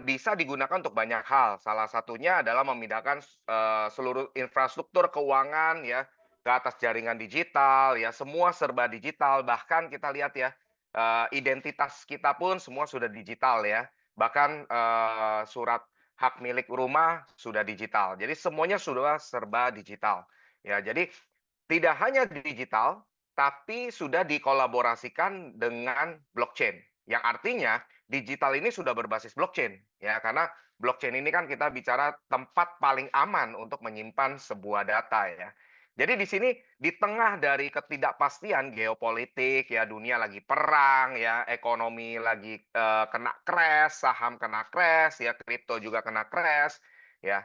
bisa digunakan untuk banyak hal. Salah satunya adalah memindahkan seluruh infrastruktur keuangan ya ke atas jaringan digital ya, semua serba digital. Bahkan kita lihat ya, identitas kita pun semua sudah digital ya. Bahkan surat hak milik rumah sudah digital. Jadi semuanya sudah serba digital. Ya, jadi tidak hanya digital, tapi sudah dikolaborasikan dengan blockchain. Yang artinya digital ini sudah berbasis blockchain, ya, karena blockchain ini kan kita bicara tempat paling aman untuk menyimpan sebuah data ya. Jadi di sini di tengah dari ketidakpastian geopolitik ya, dunia lagi perang ya, ekonomi lagi kena crash, saham kena crash ya, kripto juga kena crash ya.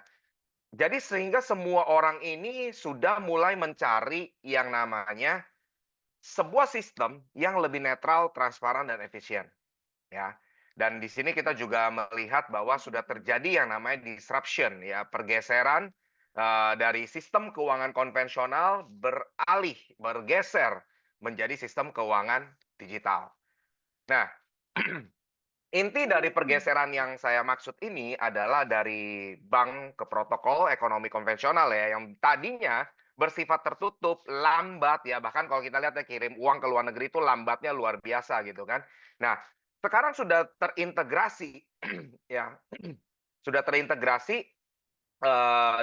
Jadi sehingga semua orang ini sudah mulai mencari yang namanya sebuah sistem yang lebih netral, transparan, dan efisien, ya. Dan di sini kita juga melihat bahwa sudah terjadi yang namanya disruption, ya, pergeseran dari sistem keuangan konvensional bergeser menjadi sistem keuangan digital. Nah, inti dari pergeseran yang saya maksud ini adalah dari bank ke protokol ekonomi konvensional ya, yang tadinya bersifat tertutup, lambat ya, bahkan kalau kita lihat ya kirim uang ke luar negeri itu lambatnya luar biasa gitu kan. Nah, sekarang sudah terintegrasi ya, sudah terintegrasi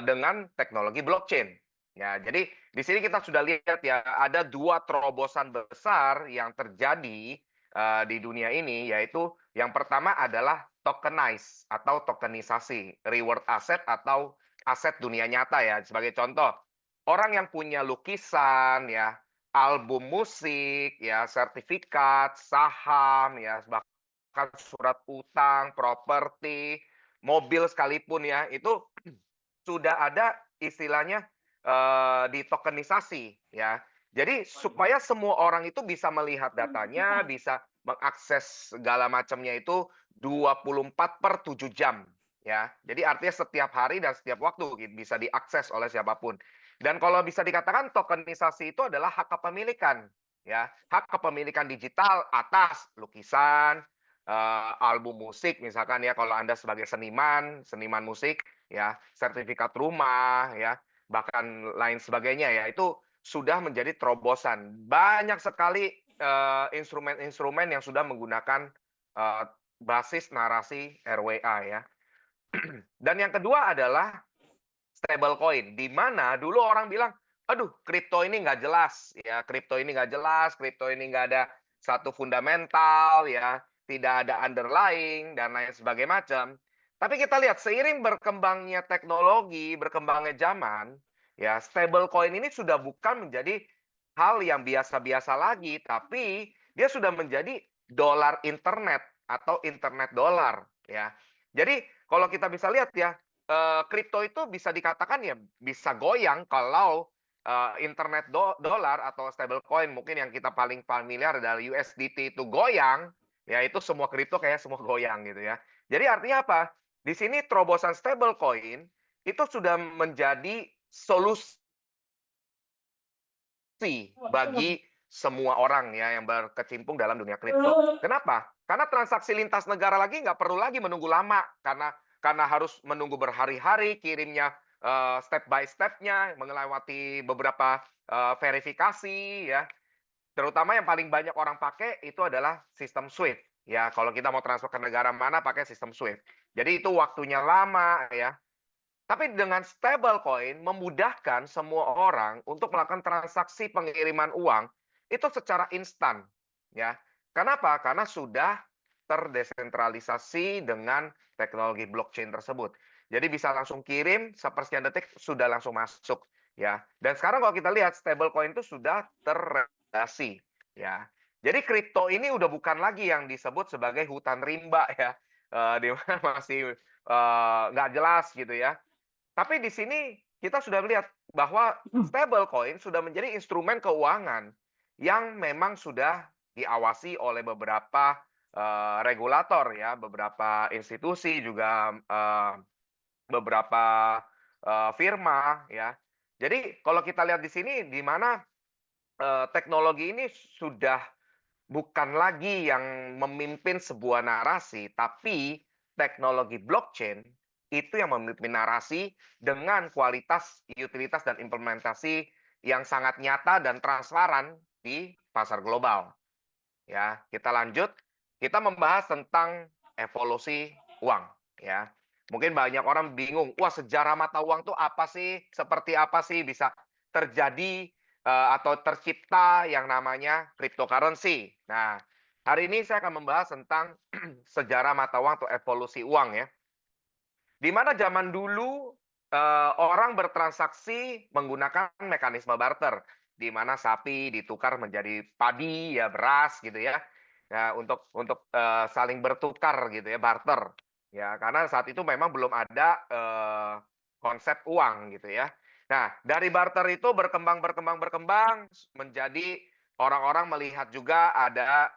dengan teknologi blockchain. Ya, jadi di sini kita sudah lihat ya, ada 2 terobosan besar yang terjadi, di dunia ini, yaitu yang pertama adalah tokenize atau tokenisasi, reward asset atau aset dunia nyata ya. Sebagai contoh, orang yang punya lukisan ya, album musik ya, sertifikat, saham ya, bahkan surat utang, properti, mobil sekalipun ya, itu sudah ada istilahnya, ditokenisasi ya. Jadi supaya semua orang itu bisa melihat datanya, bisa mengakses segala macamnya itu 24/7 jam ya. Jadi artinya setiap hari dan setiap waktu bisa diakses oleh siapapun. Dan kalau bisa dikatakan tokenisasi itu adalah hak kepemilikan ya, hak kepemilikan digital atas lukisan, album musik misalkan ya kalau Anda sebagai seniman, seniman musik ya, sertifikat rumah ya, bahkan lain sebagainya ya, itu sudah menjadi terobosan. Banyak sekali, instrumen-instrumen yang sudah menggunakan, eee, basis narasi RWA ya. Dan yang kedua adalah stablecoin, di mana dulu orang bilang, "Aduh, kripto ini nggak jelas, ya, kripto ini nggak jelas, kripto ini nggak ada satu fundamental, ya, tidak ada underlying, dan lain sebagainya macam." Tapi kita lihat seiring berkembangnya teknologi, berkembangnya zaman, ya, stablecoin ini sudah bukan menjadi hal yang biasa-biasa lagi, tapi dia sudah menjadi dolar internet atau internet dolar, ya. Jadi kalau kita bisa lihat ya, kripto itu bisa dikatakan ya bisa goyang kalau, internet dolar atau stablecoin mungkin yang kita paling familiar adalah USDT itu goyang, ya itu semua kripto kayak semua goyang gitu ya. Jadi artinya apa? Di sini terobosan stablecoin itu sudah menjadi solusi bagi semua orang ya yang berkecimpung dalam dunia kripto. Kenapa? Karena transaksi lintas negara lagi nggak perlu lagi menunggu lama karena harus menunggu berhari-hari kirimnya step by step-nya melewati beberapa verifikasi ya. Terutama yang paling banyak orang pakai itu adalah sistem SWIFT. Ya, kalau kita mau transfer ke negara mana pakai sistem SWIFT. Jadi itu waktunya lama ya. Tapi dengan stablecoin memudahkan semua orang untuk melakukan transaksi pengiriman uang itu secara instan, ya. Kenapa? Karena sudah terdesentralisasi dengan teknologi blockchain tersebut. Jadi bisa langsung kirim, sepersekian detik sudah langsung masuk, ya. Dan sekarang kalau kita lihat stablecoin itu sudah terregulasi, ya. Jadi kripto ini udah bukan lagi yang disebut sebagai hutan rimba ya, di mana masih, nggak jelas gitu ya. Tapi di sini kita sudah melihat bahwa stablecoin sudah menjadi instrumen keuangan yang memang sudah diawasi oleh beberapa, regulator ya, beberapa institusi juga, beberapa, firma ya. Jadi kalau kita lihat di sini di mana, teknologi ini sudah bukan lagi yang memimpin sebuah narasi, tapi teknologi blockchain itu yang memimpin narasi dengan kualitas, utilitas, dan implementasi yang sangat nyata dan transparan di pasar global. Ya, kita lanjut. Kita membahas tentang evolusi uang, ya. Mungkin banyak orang bingung, wah sejarah mata uang tuh apa sih? Seperti apa sih bisa terjadi atau tercipta yang namanya cryptocurrency. Nah, hari ini saya akan membahas tentang sejarah mata uang atau evolusi uang ya. Di mana zaman dulu orang bertransaksi menggunakan mekanisme barter, di mana sapi ditukar menjadi padi, ya beras gitu ya. Ya untuk saling bertukar gitu ya, barter. Ya, karena saat itu memang belum ada konsep uang gitu ya. Nah, dari barter itu berkembang menjadi orang-orang melihat juga ada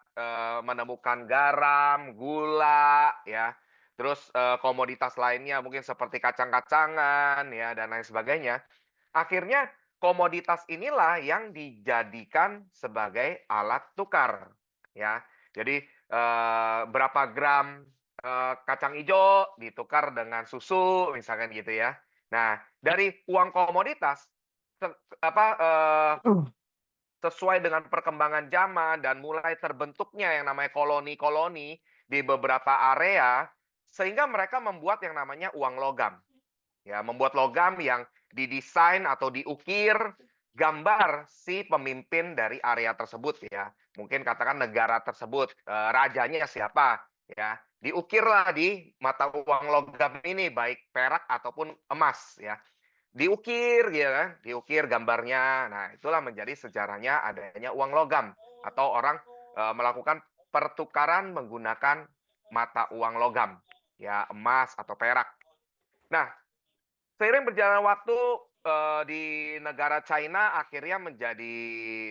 menemukan garam, gula ya, terus komoditas lainnya mungkin seperti kacang-kacangan ya dan lain sebagainya. Akhirnya komoditas inilah yang dijadikan sebagai alat tukar, ya. Jadi, berapa gram, kacang ijo ditukar dengan susu misalkan gitu ya. Nah, dari uang komoditas se apa, sesuai dengan perkembangan zaman dan mulai terbentuknya yang namanya koloni-koloni di beberapa area, sehingga mereka membuat yang namanya uang logam. Ya, membuat logam yang didesain atau diukir gambar si pemimpin dari area tersebut ya. Mungkin katakan negara tersebut, rajanya siapa ya. Diukirlah di mata uang logam ini baik perak ataupun emas ya. Diukir gitu kan, diukir gambarnya. Nah, itulah menjadi sejarahnya adanya uang logam atau orang, melakukan pertukaran menggunakan mata uang logam, ya emas atau perak. Nah, seiring berjalannya waktu, di negara China akhirnya menjadi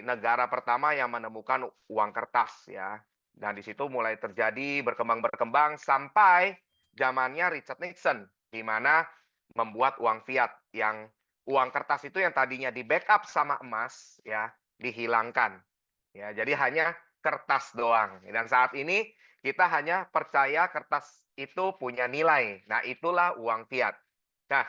negara pertama yang menemukan uang kertas ya. Dan di situ mulai terjadi berkembang sampai zamannya Richard Nixon, di mana membuat uang fiat yang uang kertas itu yang tadinya di-backup sama emas ya, dihilangkan. Ya, jadi hanya kertas doang. Dan saat ini kita hanya percaya kertas itu punya nilai. Nah, itulah uang fiat. Nah,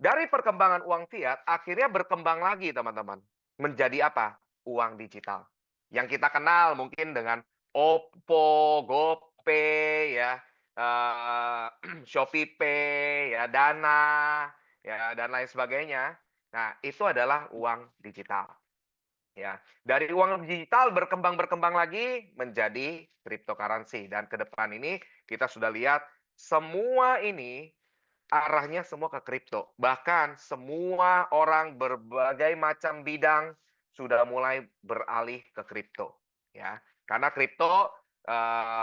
dari perkembangan uang fiat, akhirnya berkembang lagi teman-teman. Menjadi apa? Uang digital. Yang kita kenal mungkin dengan OPPO, GoPay, ya, eee, ShopeePay, ya, Dana, ya, dan lain sebagainya. Nah, itu adalah uang digital. Ya, dari uang digital berkembang lagi menjadi cryptocurrency dan ke depan ini kita sudah lihat semua ini arahnya semua ke kripto. Bahkan semua orang berbagai macam bidang sudah mulai beralih ke kripto, ya. Karena kripto,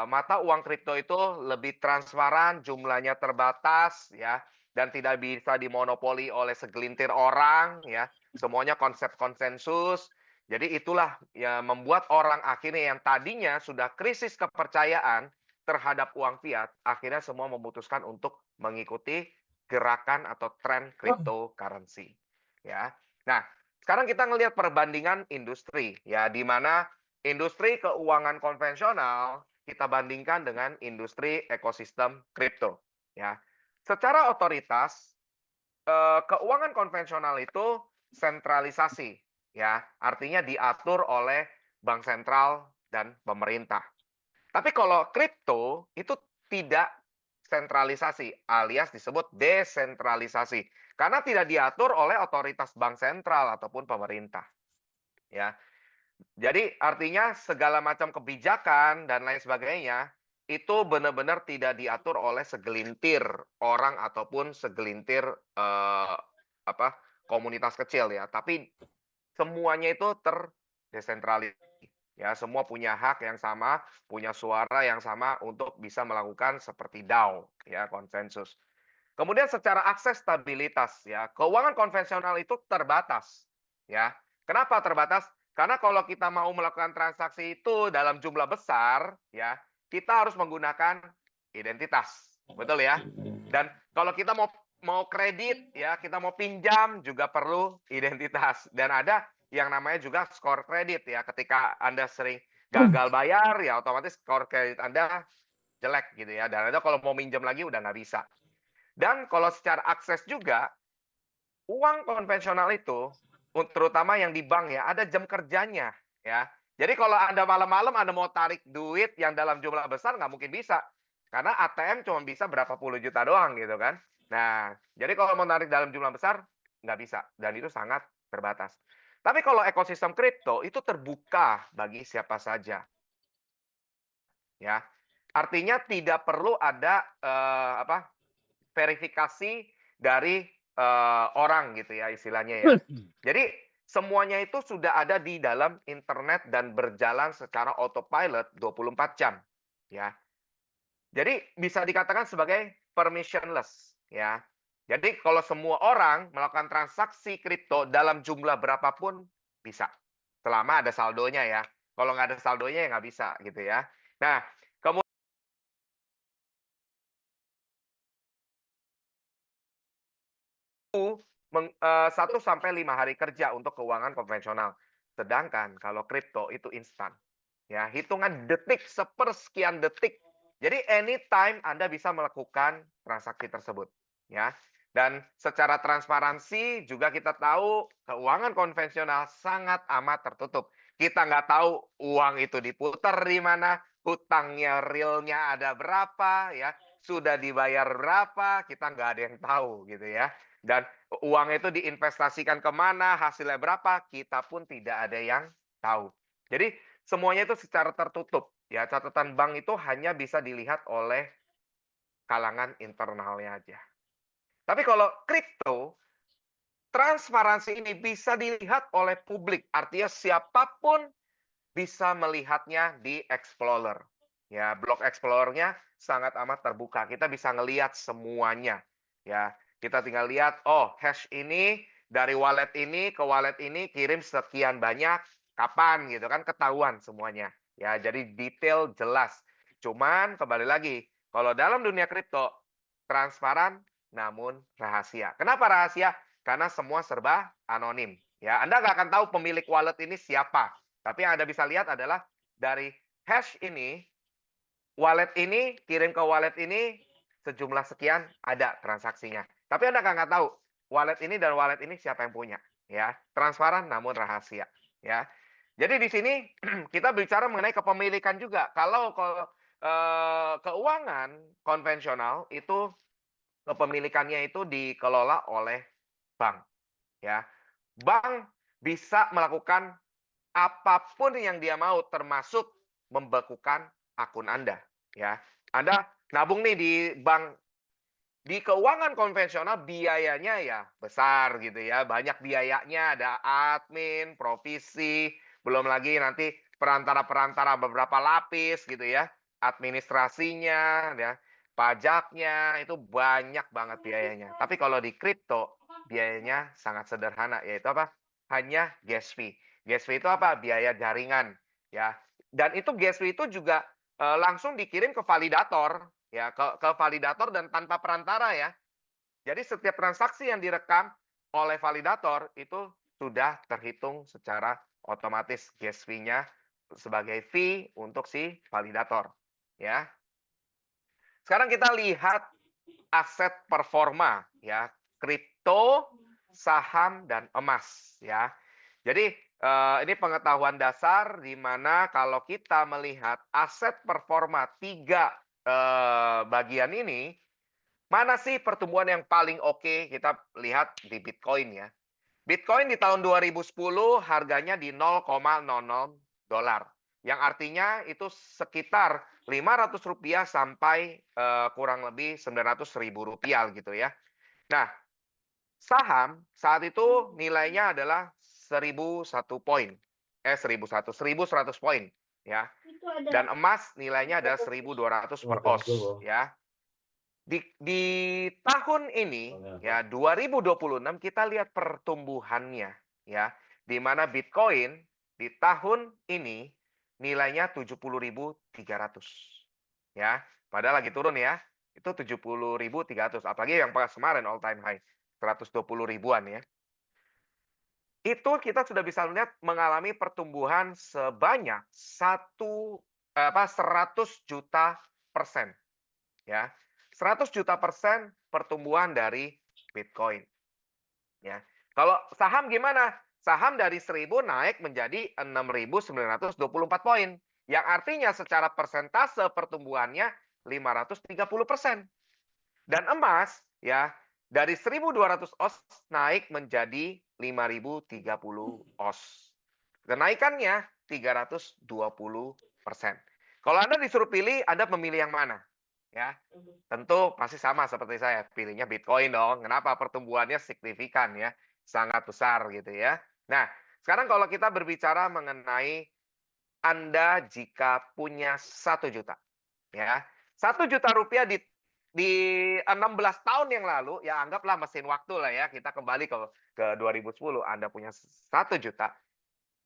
mata uang kripto itu lebih transparan, jumlahnya terbatas, ya, dan tidak bisa dimonopoli oleh segelintir orang, ya. Semuanya konsep konsensus. Jadi itulah yang membuat orang akhirnya yang tadinya sudah krisis kepercayaan terhadap uang fiat, akhirnya semua memutuskan untuk mengikuti gerakan atau tren cryptocurrency, ya. Nah, sekarang kita ngelihat perbandingan industri, ya, di mana industri keuangan konvensional kita bandingkan dengan industri ekosistem kripto, ya. Secara otoritas, keuangan konvensional itu sentralisasi, ya, artinya diatur oleh bank sentral dan pemerintah. Tapi kalau kripto itu tidak sentralisasi, alias disebut desentralisasi. Karena tidak diatur oleh otoritas bank sentral ataupun pemerintah, ya. Jadi artinya segala macam kebijakan dan lain sebagainya itu benar-benar tidak diatur oleh segelintir orang ataupun segelintir apa komunitas kecil ya, tapi semuanya itu terdesentralisasi. Ya, semua punya hak yang sama, punya suara yang sama untuk bisa melakukan seperti DAO, ya, konsensus. Kemudian secara akses stabilitas, ya, keuangan konvensional itu terbatas, ya. Kenapa terbatas? Karena kalau kita mau melakukan transaksi itu dalam jumlah besar, ya, kita harus menggunakan identitas, betul ya? Dan kalau kita mau mau kredit, ya, kita mau pinjam juga perlu identitas. Dan ada yang namanya juga skor kredit, ya. Ketika Anda sering gagal bayar, ya otomatis skor kredit Anda jelek gitu ya, dan Anda kalau mau minjem lagi udah nggak bisa. Dan kalau secara akses juga, uang konvensional itu, terutama yang di bank ya, ada jam kerjanya ya. Jadi kalau Anda malam-malam Anda mau tarik duit yang dalam jumlah besar nggak mungkin bisa. Karena ATM cuma bisa berapa puluh juta doang gitu kan. Nah, jadi kalau mau tarik dalam jumlah besar nggak bisa dan itu sangat terbatas. Tapi kalau ekosistem kripto itu terbuka bagi siapa saja ya. Artinya tidak perlu ada apa verifikasi dari, orang gitu ya istilahnya ya. Jadi semuanya itu sudah ada di dalam internet dan berjalan secara autopilot 24 jam, ya. Jadi bisa dikatakan sebagai permissionless, ya. Jadi kalau semua orang melakukan transaksi kripto dalam jumlah berapapun bisa, selama ada saldonya ya. Kalau nggak ada saldonya ya nggak bisa gitu ya. Nah, 1 sampai 5 hari kerja untuk keuangan konvensional. Sedangkan kalau kripto itu instan. Ya, hitungan detik, sepersekian detik. Jadi anytime Anda bisa melakukan transaksi tersebut, ya. Dan secara transparansi juga kita tahu keuangan konvensional sangat amat tertutup. Kita nggak tahu uang itu diputar di mana, hutangnya realnya ada berapa, ya, sudah dibayar berapa, kita nggak ada yang tahu gitu ya. Dan uang itu diinvestasikan kemana, hasilnya berapa, kita pun tidak ada yang tahu. Jadi semuanya itu secara tertutup, ya, catatan bank itu hanya bisa dilihat oleh kalangan internalnya aja. Tapi kalau kripto, transparansi ini bisa dilihat oleh publik, artinya siapapun bisa melihatnya di Explorer. Ya, blok Explorer-nya sangat amat terbuka. Kita bisa ngelihat semuanya. Ya, kita tinggal lihat, oh, hash ini dari wallet ini ke wallet ini kirim sekian banyak, kapan gitu kan ketahuan semuanya. Ya, jadi detail jelas. Cuman kembali lagi, kalau dalam dunia kripto transparan namun rahasia. Kenapa rahasia? Karena semua serba anonim. Ya, Anda nggak akan tahu pemilik wallet ini siapa. Tapi yang Anda bisa lihat adalah dari hash ini, wallet ini kirim ke wallet ini sejumlah sekian ada transaksinya. Tapi Anda nggak tahu wallet ini dan wallet ini siapa yang punya, ya. Transparan namun rahasia, ya. Jadi di sini kita bicara mengenai kepemilikan juga. Kalau keuangan konvensional itu kepemilikannya itu dikelola oleh bank, ya. Bank bisa melakukan apapun yang dia mau, termasuk membekukan akun Anda, ya. Anda nabung nih di bank, di keuangan konvensional biayanya ya besar gitu ya, banyak biayanya, ada admin, provisi, belum lagi nanti perantara-perantara beberapa lapis gitu ya, administrasinya ya, pajaknya, itu banyak banget biayanya. Tapi kalau di kripto, biayanya sangat sederhana, yaitu apa? Hanya gas fee. Gas fee itu apa? Biaya jaringan, ya. Dan itu gas fee itu juga, langsung dikirim ke validator, ya, ke validator dan tanpa perantara ya. Jadi setiap transaksi yang direkam oleh validator itu sudah terhitung secara otomatis gas fee-nya sebagai fee untuk si validator, ya. Sekarang kita lihat aset performa ya, kripto, saham dan emas ya. Jadi ini pengetahuan dasar di mana kalau kita melihat aset performa tiga bagian ini, mana sih pertumbuhan yang paling oke? Kita lihat di Bitcoin ya. Bitcoin di tahun 2010 harganya di $0,00 yang artinya itu sekitar Rp500 sampai kurang lebih Rp900.000 gitu ya. Nah, saham saat itu nilainya adalah 1.001 poin. 1.100 poin ya. Itu ada Dan emas nilainya adalah 1.200 per ons ya. Di tahun ini ya 2026 kita lihat pertumbuhannya ya, di mana Bitcoin di tahun ini nilainya 70.300 ya. Padahal lagi turun ya. Itu 70.300 apalagi yang pas kemarin all time high 120 ribuan ya. Itu kita sudah bisa melihat mengalami pertumbuhan sebanyak 100 juta persen, ya. 100 juta% pertumbuhan dari Bitcoin, ya. Kalau saham gimana? Saham dari 1.000 naik menjadi 6.924 poin, yang artinya secara persentase pertumbuhannya 530%. Dan emas, ya, dari 1.200 ons naik menjadi 5.030 ons. Kenaikannya 320%. Kalau Anda disuruh pilih, Anda memilih yang mana? Ya, tentu pasti sama seperti saya, pilihnya Bitcoin dong. Kenapa? Pertumbuhannya signifikan ya, sangat besar gitu ya. Nah, sekarang kalau kita berbicara mengenai Anda jika punya 1 juta, ya. 1 juta rupiah di 16 tahun yang lalu, ya anggaplah mesin waktu lah ya, kita kembali ke 2010, Anda punya 1 juta.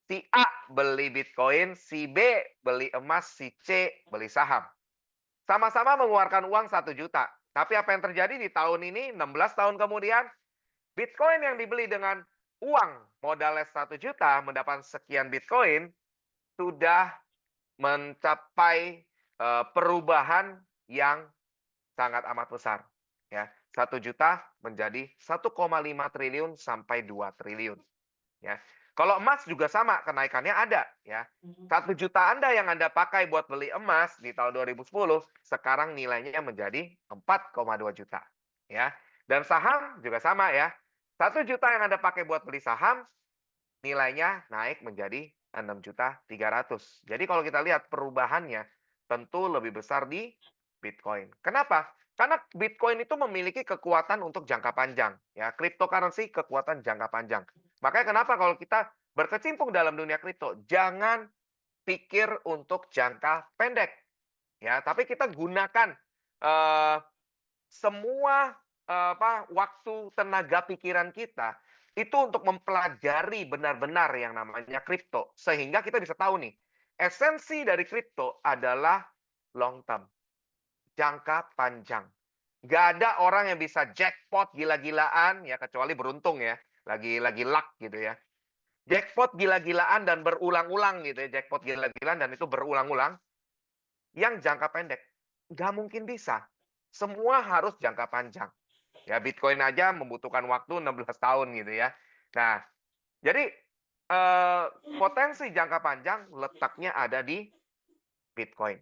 Si A beli Bitcoin, si B beli emas, si C beli saham. Sama-sama mengeluarkan uang 1 juta. Tapi apa yang terjadi di tahun ini, 16 tahun kemudian, Bitcoin yang dibeli dengan uang modalnya 1 juta, mendapat sekian Bitcoin, sudah mencapai perubahan yang sangat amat besar. Ya, 1 juta menjadi 1,5 triliun sampai 2 triliun. Ya. Kalau emas juga sama, kenaikannya ada. Ya. 1 juta Anda yang Anda pakai buat beli emas di tahun 2010, sekarang nilainya menjadi 4,2 juta. Ya. Dan saham juga sama ya. 1 juta yang Anda pakai buat beli saham, nilainya naik menjadi 6.300.000. Jadi kalau kita lihat perubahannya tentu lebih besar di Bitcoin. Kenapa? Karena Bitcoin itu memiliki kekuatan untuk jangka panjang, ya, cryptocurrency kekuatan jangka panjang. Makanya kenapa kalau kita berkecimpung dalam dunia kripto, jangan pikir untuk jangka pendek, ya, tapi kita gunakan eh, semua waktu, tenaga pikiran kita itu untuk mempelajari benar-benar yang namanya kripto, sehingga kita bisa tahu nih, esensi dari kripto adalah long term, jangka panjang. Nggak ada orang yang bisa jackpot gila-gilaan ya, kecuali beruntung ya, lagi luck gitu ya. Jackpot gila-gilaan dan berulang-ulang gitu ya, jackpot gila-gilaan dan itu berulang-ulang, yang jangka pendek. Nggak mungkin bisa. Semua harus jangka panjang. Ya, Bitcoin aja membutuhkan waktu 16 tahun gitu ya. Nah, jadi potensi jangka panjang letaknya ada di Bitcoin.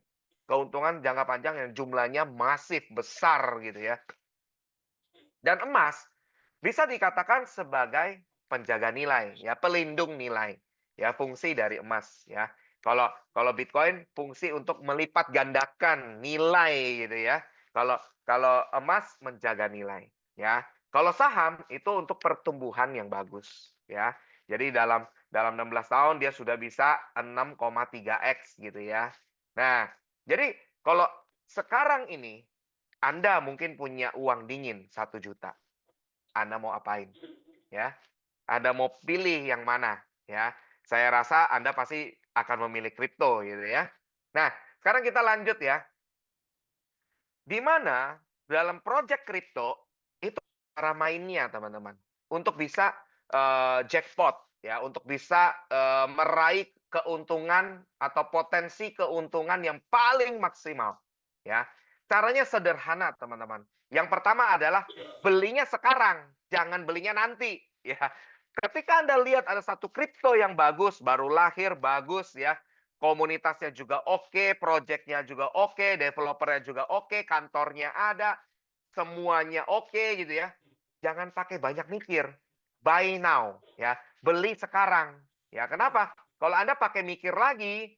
Keuntungan jangka panjang yang jumlahnya masif besar gitu ya. Dan emas bisa dikatakan sebagai penjaga nilai, ya, pelindung nilai, ya, fungsi dari emas, ya. Kalau kalau Bitcoin fungsi untuk melipat gandakan nilai gitu ya. Kalau kalau emas menjaga nilai, ya. Kalau saham itu untuk pertumbuhan yang bagus, ya. Jadi dalam 16 tahun dia sudah bisa 6,3x gitu ya. Nah, jadi kalau sekarang ini Anda mungkin punya uang dingin 1 juta. Anda mau apain? Ya, Anda mau pilih yang mana? Ya, saya rasa Anda pasti akan memilih kripto gitu ya. Nah, sekarang kita lanjut ya. Di mana dalam project kripto itu cara mainnya teman-teman. Untuk bisa jackpot ya, untuk bisa meraih keuntungan atau potensi keuntungan yang paling maksimal ya. Caranya sederhana teman-teman. Yang pertama adalah belinya sekarang, jangan belinya nanti ya. Ketika Anda lihat ada satu kripto yang bagus, baru lahir, bagus ya, komunitasnya juga oke, projeknya juga oke, developernya juga oke, kantornya ada, semuanya oke gitu ya. Jangan pakai banyak mikir. Buy now ya, beli sekarang. Ya, kenapa? Kalau Anda pakai mikir lagi,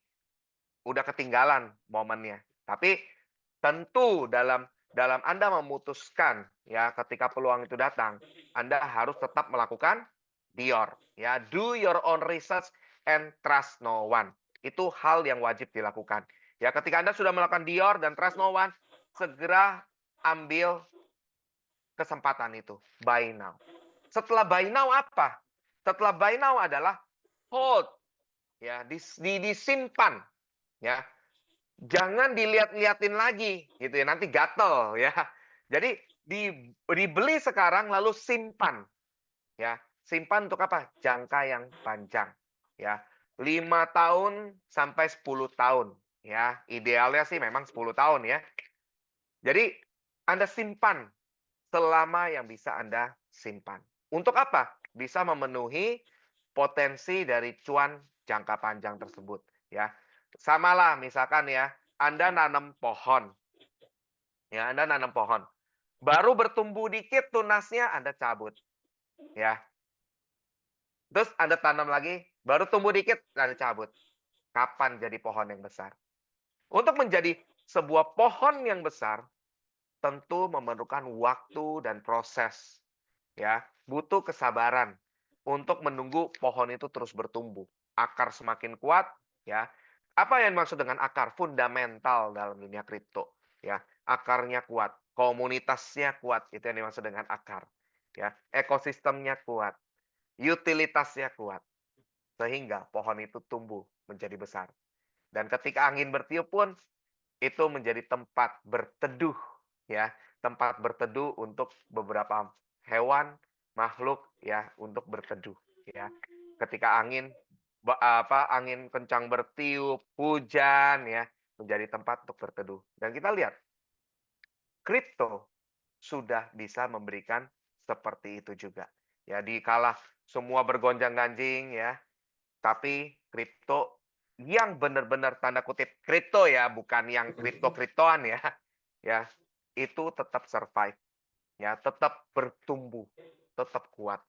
udah ketinggalan momennya. Tapi tentu dalam dalam Anda memutuskan ya ketika peluang itu datang, Anda harus tetap melakukan Dior ya, do your own research and trust no one. Itu hal yang wajib dilakukan. Ya, ketika Anda sudah melakukan Dior dan trust no one, segera ambil kesempatan itu. Buy now. Setelah buy now apa? Setelah buy now adalah hold ya, disimpan ya. Jangan dilihat-liatin lagi gitu ya, nanti gatel ya. Jadi dibeli sekarang lalu simpan ya. Simpan untuk apa? Jangka yang panjang ya. 5 tahun sampai 10 tahun ya. Idealnya sih memang 10 tahun ya. Jadi Anda simpan selama yang bisa Anda simpan. Untuk apa? Bisa memenuhi potensi dari cuan jangka panjang tersebut, ya. Samalah misalkan ya, Anda nanam pohon, ya, Anda nanam pohon. Baru bertumbuh dikit tunasnya Anda cabut, ya. Terus Anda tanam lagi, baru tumbuh dikit Anda cabut. Kapan jadi pohon yang besar? Untuk menjadi sebuah pohon yang besar, tentu memerlukan waktu dan proses, ya. Butuh kesabaran untuk menunggu pohon itu terus bertumbuh. Akar semakin kuat, ya. Apa yang dimaksud dengan akar? Fundamental dalam dunia kripto, ya. Akarnya kuat, komunitasnya kuat, itu yang dimaksud dengan akar, ya. Ekosistemnya kuat, utilitasnya kuat, sehingga pohon itu tumbuh menjadi besar. Dan ketika angin bertiup pun itu menjadi tempat berteduh, ya, tempat berteduh untuk beberapa hewan, makhluk, ya, untuk berteduh, ya. Ketika angin kencang bertiup, hujan, ya, menjadi tempat untuk berteduh. Dan kita lihat, kripto sudah bisa memberikan seperti itu juga. Ya, di kala semua bergonjang-ganjing, ya, tapi kripto yang benar-benar tanda kutip kripto ya, bukan yang kripto-kriptoan ya. Ya, itu tetap survive, ya, tetap bertumbuh, tetap kuat,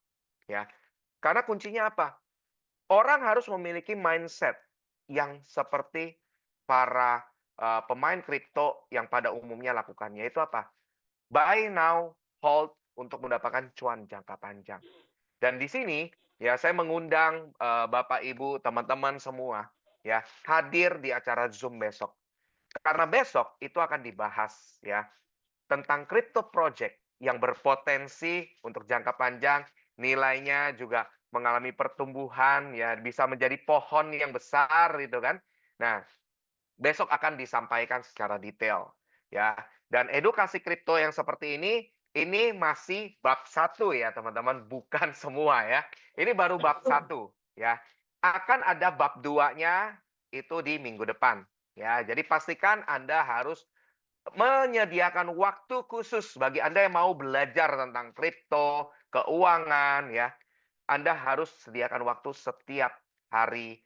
ya. Karena kuncinya apa? Orang harus memiliki mindset yang seperti para, pemain kripto yang pada umumnya lakukan, yaitu apa? Buy now, hold untuk mendapatkan cuan jangka panjang. Dan di sini, ya saya mengundang, Bapak, Ibu, teman-teman semua, ya, hadir di acara Zoom besok. Karena besok itu akan dibahas, ya, tentang crypto project yang berpotensi untuk jangka panjang, nilainya juga mengalami pertumbuhan, ya, bisa menjadi pohon yang besar, gitu kan. Nah, besok akan disampaikan secara detail, ya. Dan edukasi kripto yang seperti ini masih bab satu ya, teman-teman, bukan semua ya. Ini baru bab satu ya. Akan ada bab 2-nya itu di minggu depan, ya. Jadi pastikan Anda harus menyediakan waktu khusus bagi Anda yang mau belajar tentang kripto, keuangan, ya. Anda harus sediakan waktu hari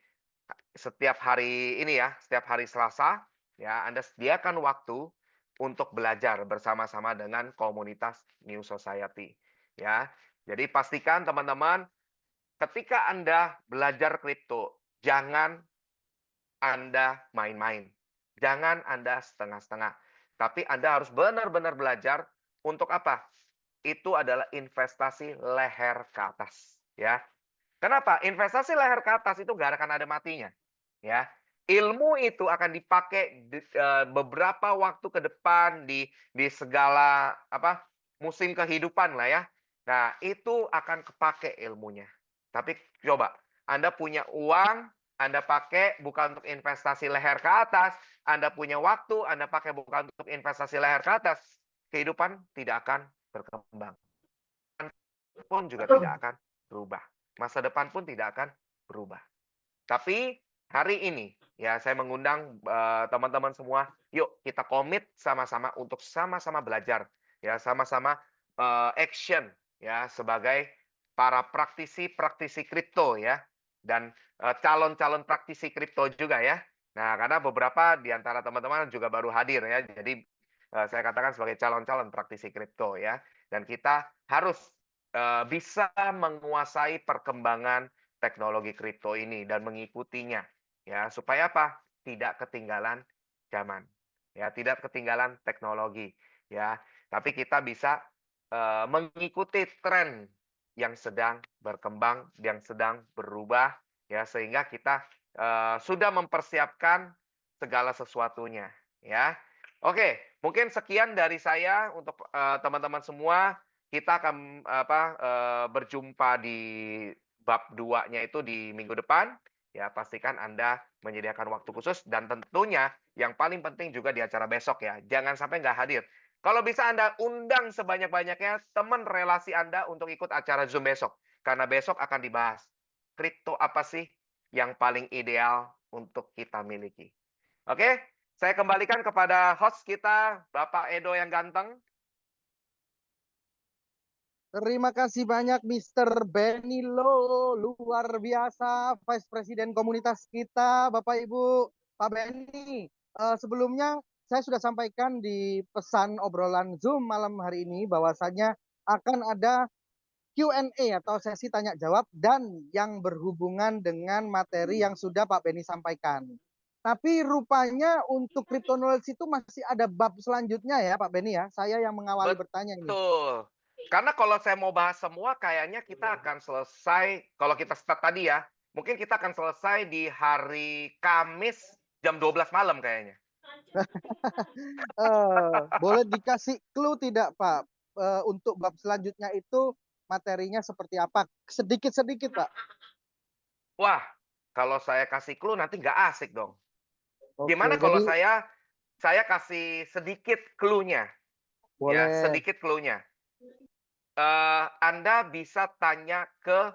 setiap hari ini ya, setiap hari Selasa, ya, Anda sediakan waktu untuk belajar bersama-sama dengan komunitas New Society, ya. Jadi pastikan teman-teman, ketika Anda belajar kripto, jangan Anda main-main. Jangan Anda setengah-setengah. Tapi Anda harus benar-benar belajar untuk apa? Itu adalah investasi leher ke atas, ya. Kenapa? Investasi leher ke atas itu nggak akan ada matinya, ya. Ilmu itu akan dipakai beberapa waktu ke depan di segala apa, musim kehidupan lah ya. Nah, itu akan kepake ilmunya. Tapi coba, Anda punya uang, Anda pakai bukan untuk investasi leher ke atas, Anda punya waktu, Anda pakai bukan untuk investasi leher ke atas, kehidupan tidak akan berkembang. Pun juga tidak akan berubah. Masa depan pun tidak akan berubah. Tapi hari ini ya saya mengundang, teman-teman semua, yuk kita komit sama-sama untuk sama-sama belajar, ya sama-sama, action ya sebagai para praktisi-praktisi kripto ya, dan, calon-calon praktisi kripto juga ya. Nah, karena beberapa di antara teman-teman juga baru hadir ya, jadi, saya katakan sebagai calon-calon praktisi kripto ya, dan kita harus, bisa menguasai perkembangan teknologi kripto ini dan mengikutinya, ya supaya apa? Tidak ketinggalan zaman, ya tidak ketinggalan teknologi, ya. Tapi kita bisa, mengikuti tren yang sedang berkembang, yang sedang berubah, ya sehingga kita, sudah mempersiapkan segala sesuatunya, ya. Oke, mungkin sekian dari saya untuk, teman-teman semua. Kita akan berjumpa di bab 2-nya itu di minggu depan. Ya, pastikan Anda menyediakan waktu khusus dan tentunya yang paling penting juga di acara besok ya. Jangan sampai nggak hadir. Kalau bisa Anda undang sebanyak-banyaknya teman relasi Anda untuk ikut acara Zoom besok. Karena besok akan dibahas, kripto apa sih yang paling ideal untuk kita miliki. Oke? Saya kembalikan kepada host kita, Bapak Edo yang ganteng. Terima kasih banyak Mister Benny Lo, luar biasa Vice President komunitas kita, Bapak Ibu, Pak Benny. Sebelumnya saya sudah sampaikan di pesan obrolan Zoom malam hari ini bahwasanya akan ada Q&A atau sesi tanya jawab dan yang berhubungan dengan materi yang sudah Pak Benny sampaikan. Tapi rupanya untuk crypto knowledge itu masih ada bab selanjutnya ya Pak Benny ya. Saya yang mengawali bertanya ini. Betul. Karena kalau saya mau bahas semua kayaknya kita akan selesai kalau kita start tadi ya, mungkin kita akan selesai di hari Kamis jam 12 malam kayaknya. Boleh dikasih clue tidak Pak? Untuk bab selanjutnya itu materinya seperti apa? Sedikit-sedikit Pak. Wah, kalau saya kasih clue nanti nggak asik dong. Oke, Gimana jadi kalau saya kasih sedikit clue-nya, ya, boleh. sedikit clue-nya. Anda bisa tanya ke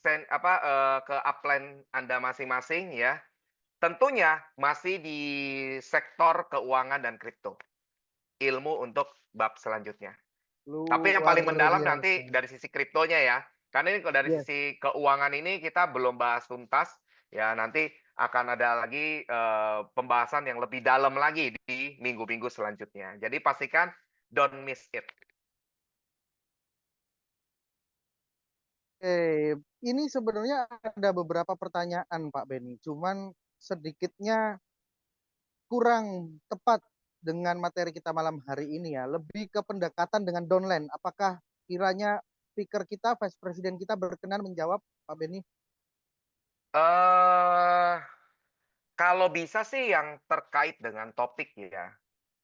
ke upline Anda masing-masing ya. Tentunya masih di sektor keuangan dan kripto. Ilmu untuk bab selanjutnya. Tapi yang Luar paling mendalam biasa. nanti dari sisi kriptonya ya. Karena ini kalau dari Yes. sisi keuangan ini kita belum bahas tuntas. Ya, nanti akan ada lagi pembahasan yang lebih dalam lagi di minggu-minggu selanjutnya. Jadi pastikan don't miss it. Ini sebenarnya ada beberapa pertanyaan Pak Benny, cuman sedikitnya kurang tepat dengan materi kita malam hari ini ya. Lebih ke pendekatan dengan downline. Apakah kiranya speaker kita, Vice President kita berkenan menjawab, Pak Benny? eh Kalau bisa sih yang terkait dengan topik ya.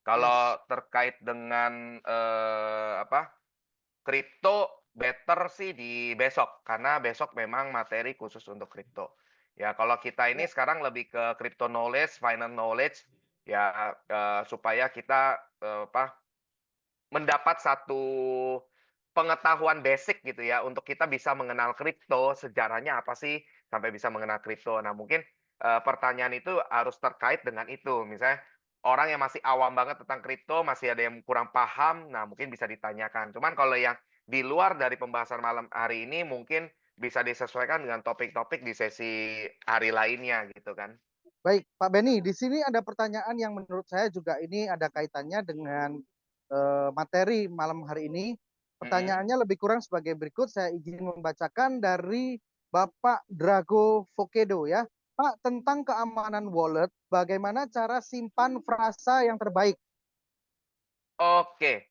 Kalau Yes. terkait dengan, kripto better sih di besok, karena besok memang materi khusus untuk kripto. Ya kalau kita ini Ya, sekarang lebih ke crypto knowledge, finance knowledge, ya, supaya kita, mendapat satu pengetahuan basic gitu ya, untuk kita bisa mengenal kripto, sejarahnya apa sih sampai bisa mengenal kripto. Nah mungkin, pertanyaan itu harus terkait dengan itu. Misalnya orang yang masih awam banget tentang kripto, masih ada yang kurang paham, nah mungkin bisa ditanyakan. Cuman kalau yang di luar dari pembahasan malam hari ini mungkin bisa disesuaikan dengan topik-topik di sesi hari lainnya gitu kan. baik, Pak Benny. Di sini ada pertanyaan yang menurut saya juga ini ada kaitannya dengan materi malam hari ini. Mhm. Pertanyaannya lebih kurang sebagai berikut. Saya izin membacakan dari Bapak Drago Fokedo ya. Pak, tentang keamanan wallet, bagaimana cara simpan frasa yang terbaik? Oke,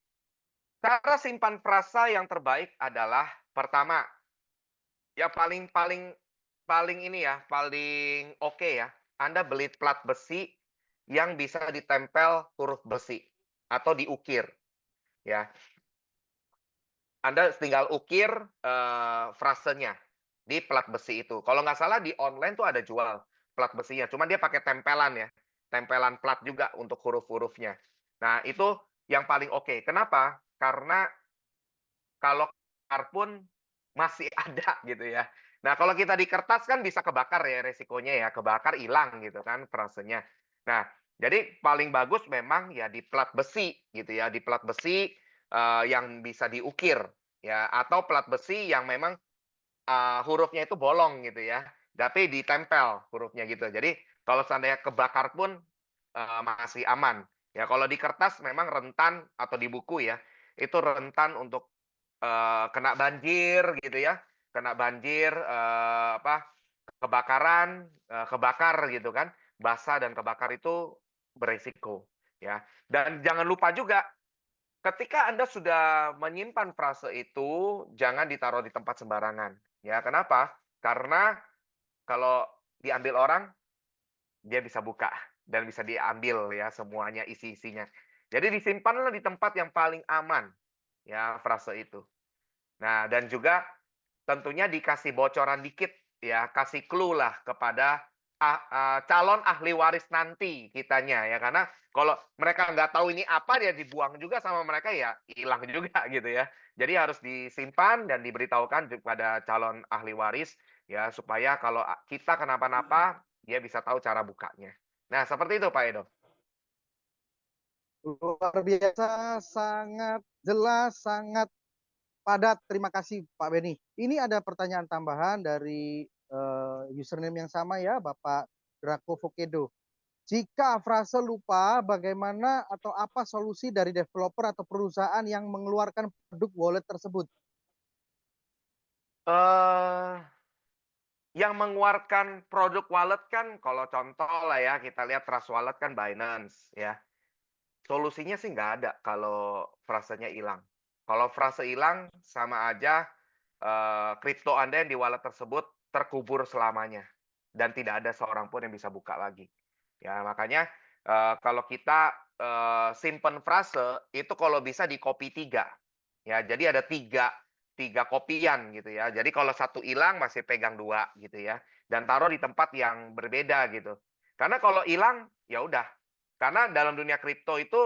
cara simpan frasa yang terbaik adalah pertama, ya paling paling paling ini ya, paling oke ya, Anda beli plat besi yang bisa ditempel huruf besi atau diukir, ya. Anda tinggal ukir, frasenya di plat besi itu. Kalau nggak salah di online tuh ada jual plat besinya, cuman dia pakai tempelan ya, tempelan plat juga untuk huruf-hurufnya. Nah, itu yang paling oke. Kenapa? Karena kalau bakar pun masih ada gitu ya. Nah, kalau kita di kertas kan bisa kebakar ya resikonya ya, kebakar hilang gitu kan frasenya. Nah, jadi paling bagus memang ya di plat besi gitu ya, di plat besi, yang bisa diukir ya, atau plat besi yang memang, hurufnya itu bolong gitu ya, tapi ditempel hurufnya gitu. Jadi kalau seandainya kebakar pun, masih aman. Ya kalau di kertas memang rentan atau di buku ya, itu rentan untuk kena banjir gitu ya, kena banjir, kebakaran, kebakar gitu kan, basah dan kebakar itu beresiko, ya. Dan jangan lupa juga ketika Anda sudah menyimpan frase itu, jangan ditaruh di tempat sembarangan, ya. Kenapa? Karena kalau diambil orang, dia bisa buka dan bisa diambil ya semuanya isi-isinya. Jadi disimpanlah di tempat yang paling aman, ya frase itu. Nah, dan juga tentunya dikasih bocoran dikit ya, kasih clue lah kepada calon ahli waris nanti kitanya ya, karena kalau mereka nggak tahu ini apa, dia dibuang juga sama mereka ya hilang juga gitu ya. Jadi harus disimpan dan diberitahukan kepada calon ahli waris ya, supaya kalau kita kenapa-napa, dia bisa tahu cara bukanya. Nah, seperti itu Pak Edo. Luar biasa, sangat jelas, sangat padat. Terima kasih Pak Beni. Ini ada pertanyaan tambahan dari username yang sama ya, Bapak Draco Fokedo. Jika frase lupa, bagaimana atau apa solusi dari developer atau perusahaan yang mengeluarkan produk wallet tersebut? eh yang mengeluarkan produk wallet kan kalau contoh lah ya, kita lihat Trust Wallet kan Binance ya. Solusinya sih nggak ada kalau frasenya hilang. Kalau frase hilang sama aja, kripto Anda yang di wallet tersebut terkubur selamanya dan tidak ada seorang pun yang bisa buka lagi. Ya makanya, kalau kita, simpen frase itu kalau bisa di-copy 3. Ya jadi ada tiga kopian gitu ya. Jadi kalau satu hilang masih pegang 2 gitu ya, dan taruh di tempat yang berbeda gitu. Karena kalau hilang, ya udah, karena dalam dunia kripto itu,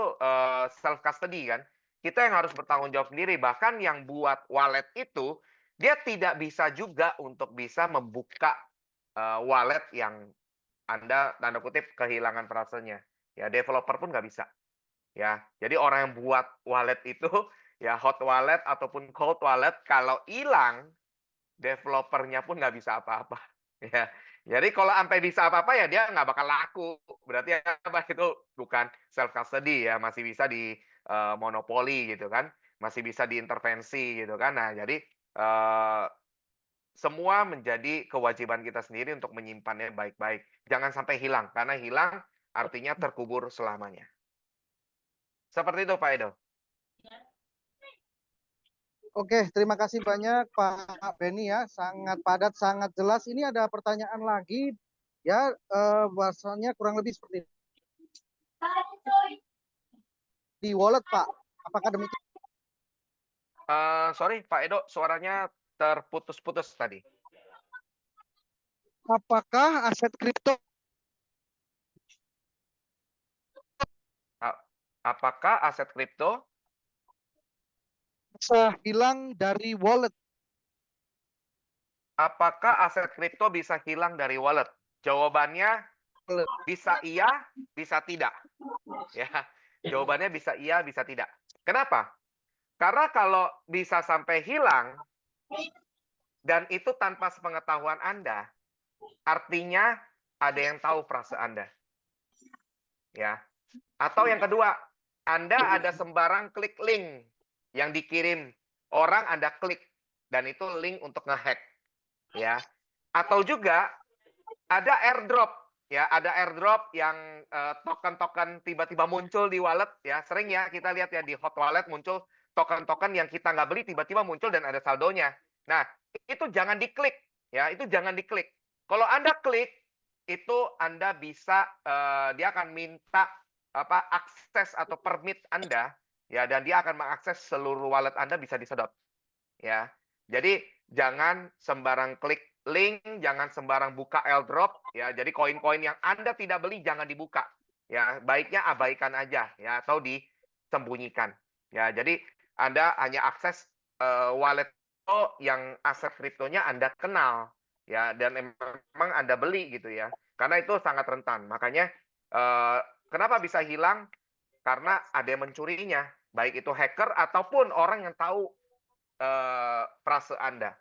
self custody kan, kita yang harus bertanggung jawab sendiri. Bahkan yang buat wallet itu, dia tidak bisa juga untuk bisa membuka, wallet yang Anda tanda kutip "kehilangan frasenya". Ya developer pun nggak bisa, ya. Jadi orang yang buat wallet itu, ya hot wallet ataupun cold wallet, kalau hilang developernya pun nggak bisa apa-apa, ya. Jadi kalau sampai bisa apa-apa ya dia nggak bakal laku. Berarti apa, itu bukan self custody ya, masih bisa di, monopoli gitu kan, masih bisa diintervensi gitu kan. Nah jadi, semua menjadi kewajiban kita sendiri untuk menyimpannya baik-baik. Jangan sampai hilang, karena hilang artinya terkubur selamanya. Seperti itu Pak Edo. Oke, terima kasih banyak Pak Beni ya, sangat padat, sangat jelas. Ini ada pertanyaan lagi ya, bahasanya kurang lebih seperti ini. Di wallet Pak, apakah demikian? Sorry Pak Edo, suaranya terputus-putus tadi. Apakah aset kripto A apakah aset kripto bisa hilang dari wallet? apakah aset kripto bisa hilang dari wallet? Jawabannya bisa iya, bisa tidak, ya. Jawabannya bisa iya, bisa tidak. Kenapa? Karena kalau bisa sampai hilang dan itu tanpa sepengetahuan Anda, artinya ada yang tahu frase Anda, ya. Atau yang kedua, Anda ada sembarang klik link yang dikirim orang, Anda klik dan itu link untuk ngehack, ya. Atau juga ada airdrop, ya, ada airdrop yang, token-token tiba-tiba muncul di wallet ya, sering ya kita lihat ya di hot wallet muncul token-token yang kita nggak beli tiba-tiba muncul dan ada saldonya. Nah, itu jangan diklik, ya, itu jangan diklik. Kalau Anda klik, itu Anda bisa, dia akan minta apa, akses atau permit Anda, ya, dan dia akan mengakses seluruh wallet Anda bisa disedot, ya. Jadi jangan sembarang klik link, jangan sembarang buka airdrop, ya. Jadi koin-koin yang Anda tidak beli jangan dibuka, ya. Baiknya abaikan aja, ya, atau disembunyikan, ya. Jadi Anda hanya akses, wallet yang aset kriptonya Anda kenal, ya, dan memang Anda beli gitu ya. Karena itu sangat rentan. Makanya, kenapa bisa hilang? Karena ada yang mencurinya, baik itu hacker ataupun orang yang tahu, frase Anda.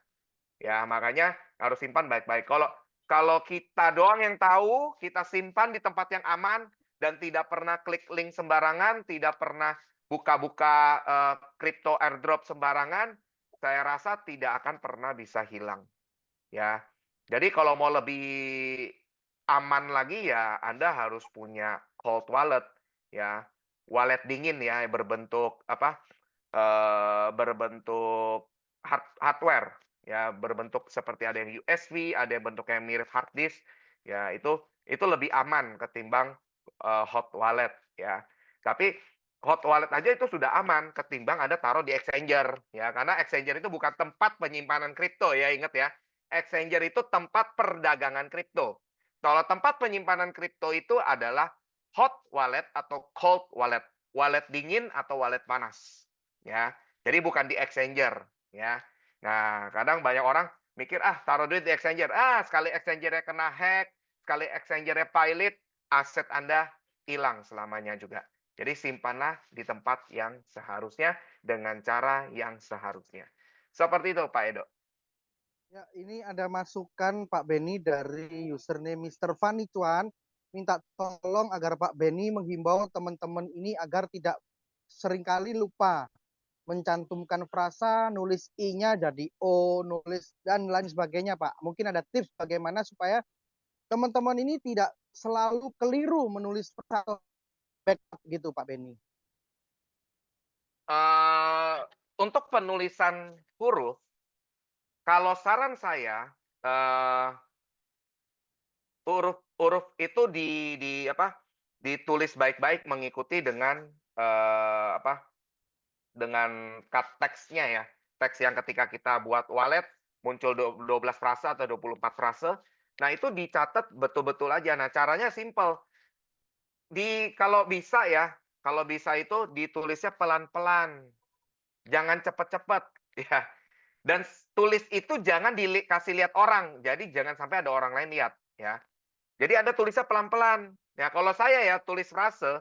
Ya, makanya harus simpan baik-baik. Kalau kalau kita doang yang tahu, kita simpan di tempat yang aman dan tidak pernah klik link sembarangan, tidak pernah buka-buka, crypto airdrop sembarangan, saya rasa tidak akan pernah bisa hilang, ya. Jadi kalau mau lebih aman lagi ya Anda harus punya cold wallet, ya. Wallet dingin ya, berbentuk apa, berbentuk hardware, ya, berbentuk seperti ada yang USB, ada yang bentuknya mirip hard disk, ya itu lebih aman ketimbang, hot wallet, ya. Tapi hot wallet aja itu sudah aman ketimbang Anda taruh di exchanger, ya, karena exchanger itu bukan tempat penyimpanan kripto ya, ingat ya. Exchanger itu tempat perdagangan kripto. Kalau tempat penyimpanan kripto itu adalah hot wallet atau cold wallet, wallet dingin atau wallet panas, ya. Jadi bukan di exchanger, ya. Nah, kadang banyak orang mikir, "Ah, taruh duit di exchanger." Ah, sekali exchanger-nya kena hack, sekali exchanger-nya pilot, aset Anda hilang selamanya juga. Jadi simpanlah di tempat yang seharusnya dengan cara yang seharusnya. Seperti itu Pak Edo. Ya, ini ada masukan Pak Beni dari username Mister Funny Cuan. Minta tolong agar Pak Beni menghimbau teman-teman ini agar tidak seringkali lupa mencantumkan frasa, nulis i-nya jadi o, nulis dan lain sebagainya, Pak. Mungkin ada tips bagaimana supaya teman-teman ini tidak selalu keliru menulis frasa backup gitu, Pak Beni. Eee, untuk penulisan huruf, kalau saran saya, eee, huruf itu ditulis baik-baik mengikuti dengan, apa, dengan teksnya ya. Teks yang ketika kita buat walet muncul 12 frase atau 24 frase. Nah, itu dicatat betul-betul aja. Nah, caranya simpel. Kalau bisa ya, kalau bisa itu ditulisnya pelan-pelan, jangan cepet-cepet, ya. Dan tulis itu jangan kasih lihat orang, jadi jangan sampai ada orang lain lihat, ya. Jadi Anda tulisnya pelan-pelan. Ya, kalau saya ya tulis frase,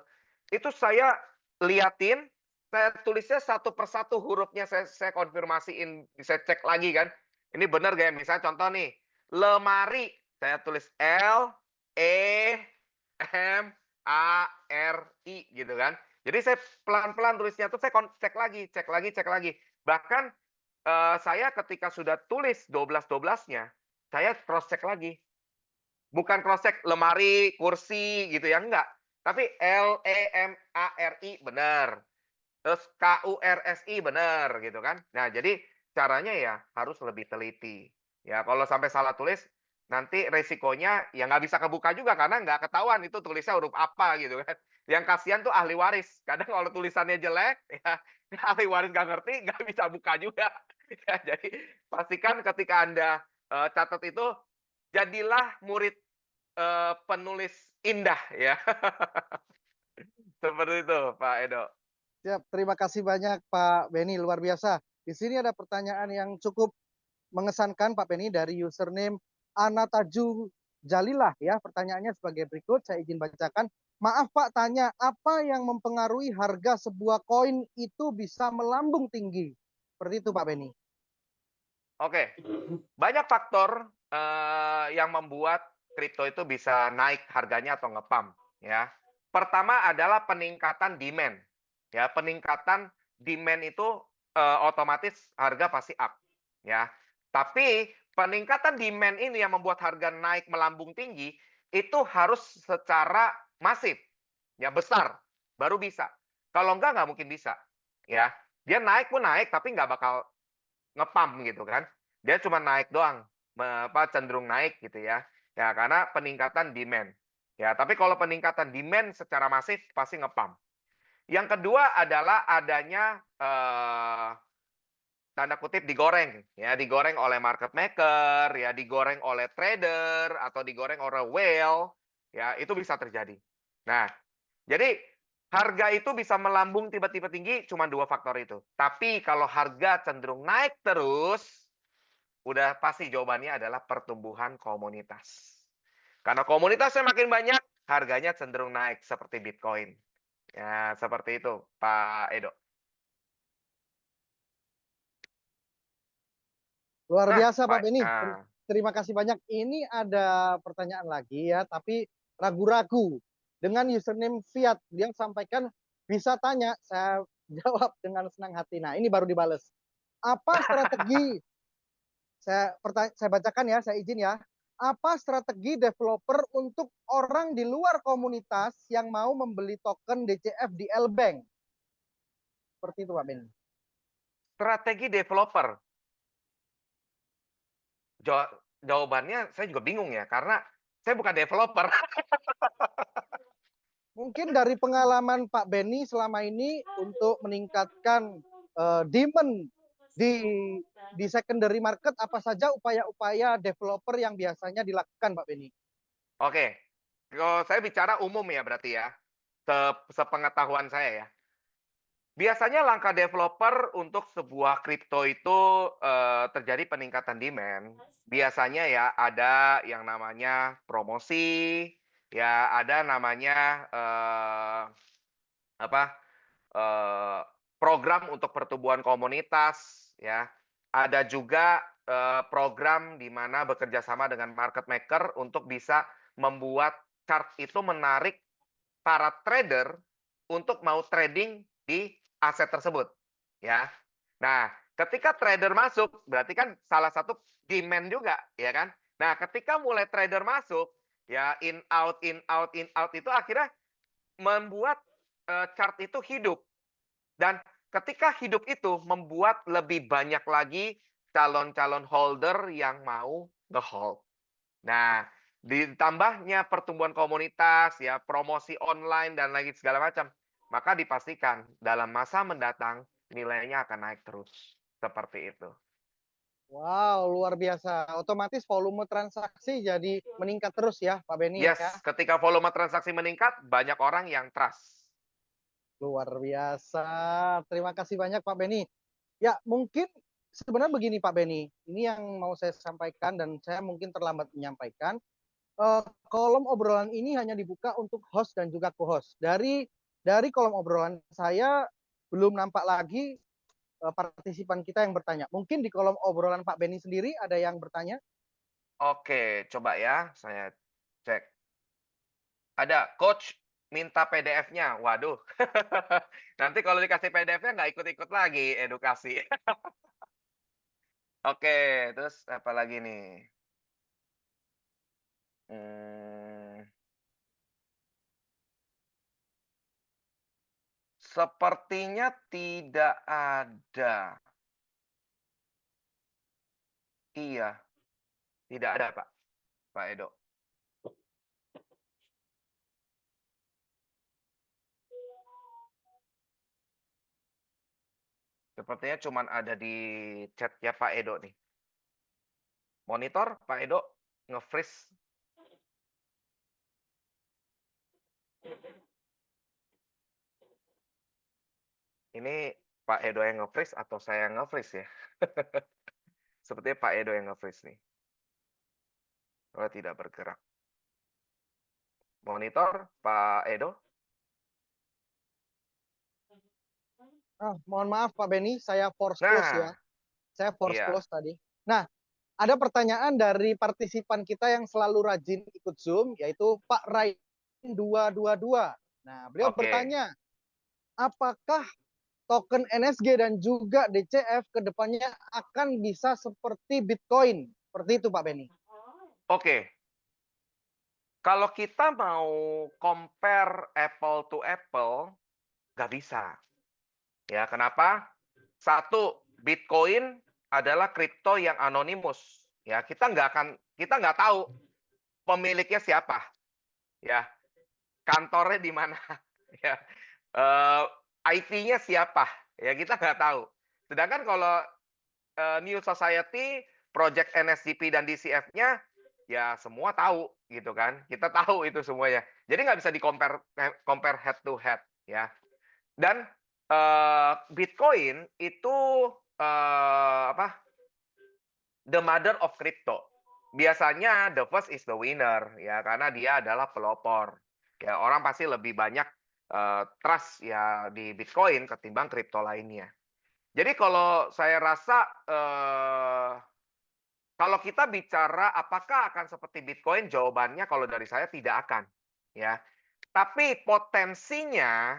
itu saya liatin, saya tulisnya satu persatu hurufnya saya konfirmasiin, saya cek lagi kan, ini benar gak ya? Misalnya contoh nih, lemari, saya tulis Lemari gitu kan. Jadi saya pelan-pelan tulisnya tuh saya cek lagi cek lagi cek lagi. Bahkan, saya ketika sudah tulis 12-12-nya, saya cross check lagi. Bukan cross check lemari, kursi gitu ya, enggak. Tapi Lemari bener, terus Kursi bener gitu kan. Nah, jadi caranya ya harus lebih teliti. Ya kalau sampai salah tulis, nanti resikonya ya nggak bisa kebuka juga karena nggak ketahuan itu tulisnya huruf apa gitu kan. Yang kasihan tuh ahli waris. Kadang kalau tulisannya jelek, ya ahli waris nggak ngerti, nggak bisa buka juga. Ya, jadi pastikan ketika Anda, catat itu, jadilah murid penulis indah ya. Seperti itu Pak Edo. Siap, terima kasih banyak Pak Beni, luar biasa. Di sini ada pertanyaan yang cukup mengesankan Pak Beni dari username Anataju Jalilah ya. Pertanyaannya sebagai berikut, saya izin bacakan. Maaf Pak, tanya apa yang mempengaruhi harga sebuah koin itu bisa melambung tinggi? Seperti itu Pak Beni. Oke, banyak faktor, yang membuat kripto itu bisa naik harganya atau nge-pump ya. Pertama adalah peningkatan demand, ya. Peningkatan demand itu, otomatis harga pasti up, ya. Tapi peningkatan demand ini yang membuat harga naik melambung tinggi, itu harus secara masif, ya besar, baru bisa. Kalau enggak nggak mungkin bisa, ya. Dia naik pun naik, tapi nggak bakal nge-pump gitu kan. Dia cuma naik doang, cenderung naik gitu ya. Ya karena peningkatan demand. Ya, tapi kalau peningkatan demand secara masif pasti nge-pump. Yang kedua adalah adanya, tanda kutip digoreng, ya digoreng oleh market maker, ya digoreng oleh trader, atau digoreng oleh whale, ya itu bisa terjadi. Nah, jadi harga itu bisa melambung tiba-tiba tinggi cuma 2 faktor itu. Tapi kalau harga cenderung naik terus, udah pasti jawabannya adalah pertumbuhan komunitas. Karena komunitasnya makin banyak, harganya cenderung naik seperti Bitcoin. Ya, seperti itu, Pak Edo. Luar Nah, biasa Pak Pak Beni. Terima kasih banyak. Ini ada pertanyaan lagi ya, tapi ragu-ragu. Dengan username Fiat, dia sampaikan bisa tanya, saya jawab dengan senang hati. Nah, ini baru dibales. Apa strategi, saya bacakan ya, saya izin ya. Apa strategi developer untuk orang di luar komunitas yang mau membeli token DCF di L-Bank? Seperti itu Pak Beni. strategi developer. Jawabannya saya juga bingung ya, karena saya bukan developer. Mungkin dari pengalaman Pak Beni selama ini untuk meningkatkan demand di secondary market, apa saja upaya-upaya developer yang biasanya dilakukan Pak Beni? Oke, kalau saya bicara umum ya berarti ya, sepengetahuan saya ya. Biasanya langkah developer untuk sebuah kripto itu, terjadi peningkatan demand, biasanya ya ada yang namanya promosi, ya ada namanya, apa, eee, program untuk pertumbuhan komunitas ya. Ada juga, program di mana bekerja sama dengan market maker untuk bisa membuat chart itu menarik para trader untuk mau trading di aset tersebut, ya. Nah, ketika trader masuk, berarti kan salah satu demand juga, ya kan? Nah, ketika mulai trader masuk, ya in out in out in out itu akhirnya membuat, chart itu hidup. Dan ketika hidup itu membuat lebih banyak lagi calon-calon holder yang mau nge-hold. Nah, ditambahnya pertumbuhan komunitas, ya, promosi online dan lagi segala macam, maka dipastikan dalam masa mendatang nilainya akan naik terus. Seperti itu. Wow, luar biasa. Otomatis volume transaksi jadi meningkat terus ya, Pak Beni Yes, ya. ketika volume transaksi meningkat, banyak orang yang trust. Luar biasa. Terima kasih banyak Pak Beni. Ya, mungkin sebenarnya begini Pak Beni. Ini yang mau saya sampaikan dan saya mungkin terlambat menyampaikan. Kolom obrolan ini hanya dibuka untuk host dan juga co-host. Dari kolom obrolan saya belum nampak lagi partisipan kita yang bertanya. Mungkin di kolom obrolan Pak Beni sendiri ada yang bertanya? Oke, coba ya saya cek. Ada, coach minta PDF-nya. Waduh. Nanti kalau dikasih PDF-nya nggak ikut-ikut lagi edukasi. Oke, terus apa lagi nih? Mmm, sepertinya tidak ada. Iya, tidak ada, Pak, Pak Edo. Sepertinya cuman ada di chat-nya Pak Edo nih. Monitor Pak Edo nge-freeze. Ini Pak Edo yang nge-freeze atau saya yang nge-freeze ya? Sepertinya Pak Edo yang nge-freeze nih. Oh, tidak bergerak. Monitor Pak Edo? Mohon maaf Pak Beni, saya force close ya. Nah, Saya force iya, close tadi. Nah, ada pertanyaan dari partisipan kita yang selalu rajin ikut Zoom, yaitu Pak Rain 222. Nah, beliau oke. bertanya, apakah token NSG dan juga DCF kedepannya akan bisa seperti Bitcoin? Seperti itu Pak Beni. Oke, kalau kita mau compare apple to apple, nggak bisa. Ya, kenapa? Satu, Bitcoin adalah kripto yang anonimus. Ya, kita nggak tahu pemiliknya siapa. Ya, kantornya di mana. Ya, eh, IT-nya siapa. Ya, kita nggak tahu. Sedangkan kalau New Society, Project NSDP dan DCF-nya, ya semua tahu gitu kan. Kita tahu itu semuanya. Jadi nggak bisa di-compare compare head to head ya. Dan Bitcoin itu apa? The mother of crypto. Biasanya the first is the winner ya karena dia adalah pelopor. Ya orang pasti lebih banyak trust ya di Bitcoin ketimbang kripto lainnya. Jadi kalau saya rasa kalau kita bicara apakah akan seperti Bitcoin, jawabannya kalau dari saya tidak akan, ya. Tapi potensinya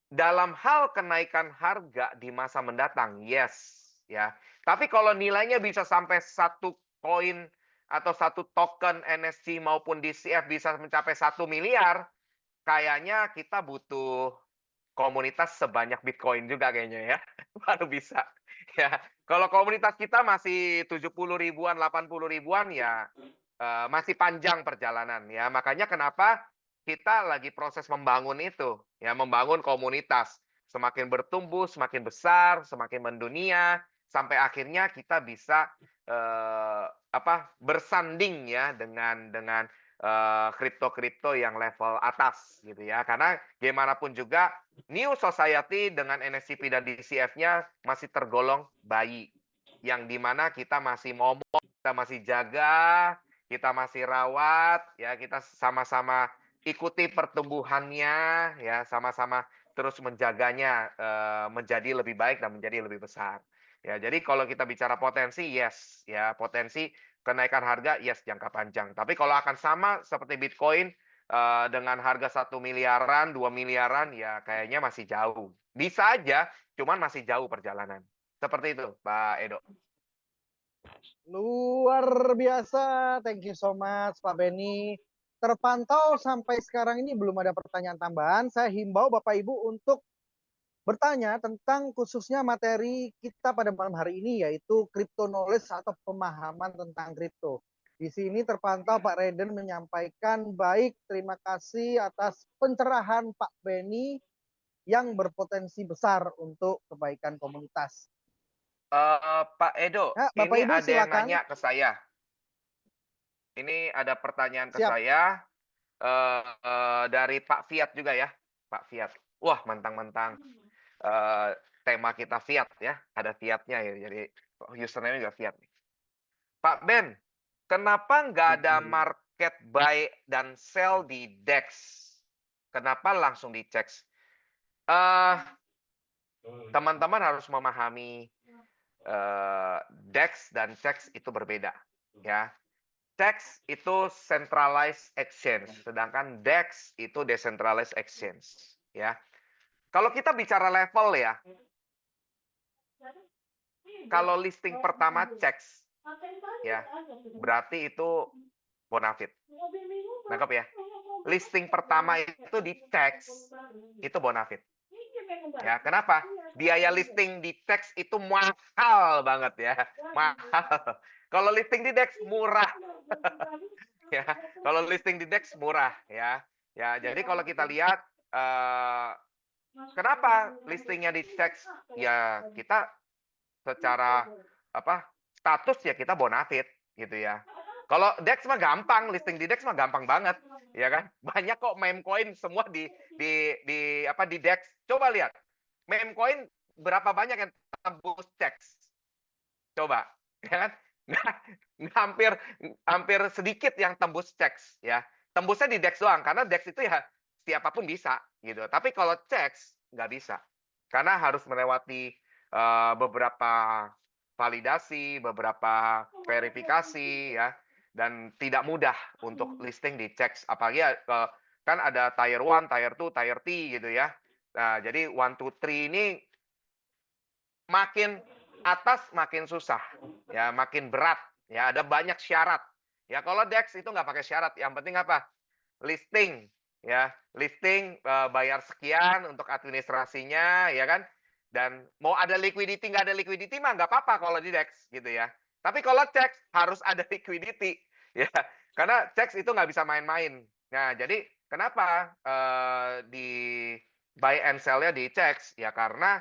dalam hal kenaikan harga di masa mendatang, yes, ya. Tapi kalau nilainya bisa sampai satu koin atau satu token NSC maupun DCF bisa mencapai 1 miliar, kayaknya kita butuh komunitas sebanyak Bitcoin juga kayaknya ya, baru bisa. Ya, kalau komunitas kita masih 70 ribuan, 80 ribuan ya, masih panjang perjalanan ya. Makanya kenapa kita lagi proses membangun itu, ya membangun komunitas. Semakin bertumbuh, semakin besar, semakin mendunia, sampai akhirnya kita bisa, bersanding ya dengan kripto-kripto yang level atas gitu ya. Karena gimana pun juga New Society dengan NSCP dan DCF-nya masih tergolong bayi. Yang dimana kita masih momok, kita masih jaga, kita masih rawat, ya kita sama-sama ikuti pertumbuhannya, ya sama-sama terus menjaganya, menjadi lebih baik dan menjadi lebih besar. Ya, jadi kalau kita bicara potensi, yes, ya potensi kenaikan harga, yes, jangka panjang. Tapi kalau akan sama seperti Bitcoin, dengan harga 1 miliaran, 2 miliaran, ya kayaknya masih jauh. Bisa aja, cuman masih jauh perjalanan. Seperti itu, Pak Edo. Luar biasa. Thank you so much, Pak Beni. Terpantau sampai sekarang ini belum ada pertanyaan tambahan. Saya himbau Bapak Ibu untuk bertanya tentang khususnya materi kita pada malam hari ini, yaitu crypto knowledge atau pemahaman tentang kripto. Di sini terpantau Pak Reden menyampaikan baik, terima kasih atas pencerahan Pak Beni yang berpotensi besar untuk kebaikan komunitas. Pak Edo, Ya, Bapak ini Ibu ada yang silakan. nanya ke saya. Ini ada pertanyaan ke Siap. saya, dari Pak Fiat juga ya, Pak Fiat. Wah, mentang-mentang, tema kita Fiat ya, ada Fiatnya ya, jadi username juga Fiat nih. Pak Ben, kenapa nggak ada market buy dan sell di DEX? Kenapa langsung di CEX? Teman-teman harus memahami, DEX dan CEX itu berbeda, ya. CEX itu centralized exchange, sedangkan DEX itu decentralized exchange, ya. Kalau kita bicara level ya, kalau listing pertama CEX, ya, berarti itu bonafit. Nangkep ya? Listing pertama itu di CEX, itu bonafit. Ya, kenapa? Biaya listing di DEX itu mahal banget ya, mahal. Kalau listing di DEX murah. Ya, kalau listing di DEX murah ya. Ya, jadi kalau kita lihat, kenapa listingnya di DEX? Ya, kita secara apa, status ya kita bonafit gitu ya. Kalau DEX mah gampang, listing di DEX mah gampang banget, ya kan? Banyak kok meme coin semua di apa, di DEX. Coba lihat, meme coin berapa banyak yang tembus DEX? Coba, ya kan? Hampir hampir sedikit yang tembus CEX ya. Tembusnya di DEX doang, karena DEX itu ya siapapun bisa gitu. Tapi kalau CEX nggak bisa, karena harus melewati beberapa validasi, beberapa verifikasi ya, dan tidak mudah untuk listing di CEX. Apalagi kan ada tier 1, tier 2, tier T gitu ya. Nah, jadi 1, 2, 3 ini makin atas makin susah, ya makin berat, ya ada banyak syarat. Ya kalau DEX itu nggak pakai syarat, yang penting apa? Listing, ya listing, bayar sekian untuk administrasinya, ya kan? Dan mau ada liquidity nggak ada liquidity mah nggak apa-apa kalau di DEX gitu ya. Tapi kalau CEX harus ada liquidity, ya karena CEX itu nggak bisa main-main. Nah jadi kenapa di buy and sell-nya di CEX? Ya karena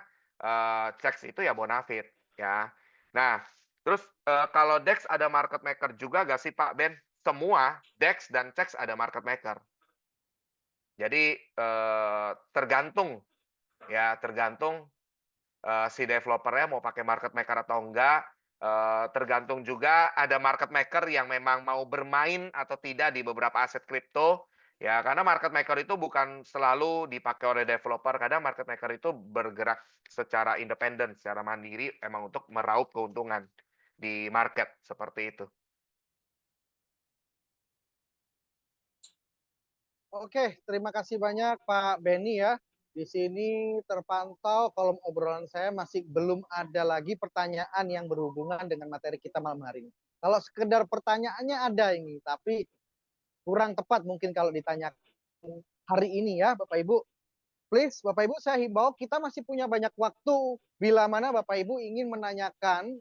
CEX itu ya bonafit ya. Nah, terus, kalau DEX ada market maker juga nggak sih Pak Ben? Semua DEX dan CEX ada market maker. Jadi, tergantung ya, tergantung, si developer-nya mau pakai market maker atau enggak, tergantung juga ada market maker yang memang mau bermain atau tidak di beberapa aset kripto, ya karena market maker itu bukan selalu dipakai oleh developer, kadang market maker itu bergerak secara independen, secara mandiri emang untuk meraup keuntungan di market, seperti itu. Oke, terima kasih banyak Pak Beni ya. Di sini terpantau kolom obrolan saya masih belum ada lagi pertanyaan yang berhubungan dengan materi kita malam hari ini. Kalau sekedar pertanyaannya ada ini, tapi kurang tepat mungkin kalau ditanyakan hari ini ya Bapak Ibu. Please, Bapak Ibu saya himbau kita masih punya banyak waktu bila mana Bapak Ibu ingin menanyakan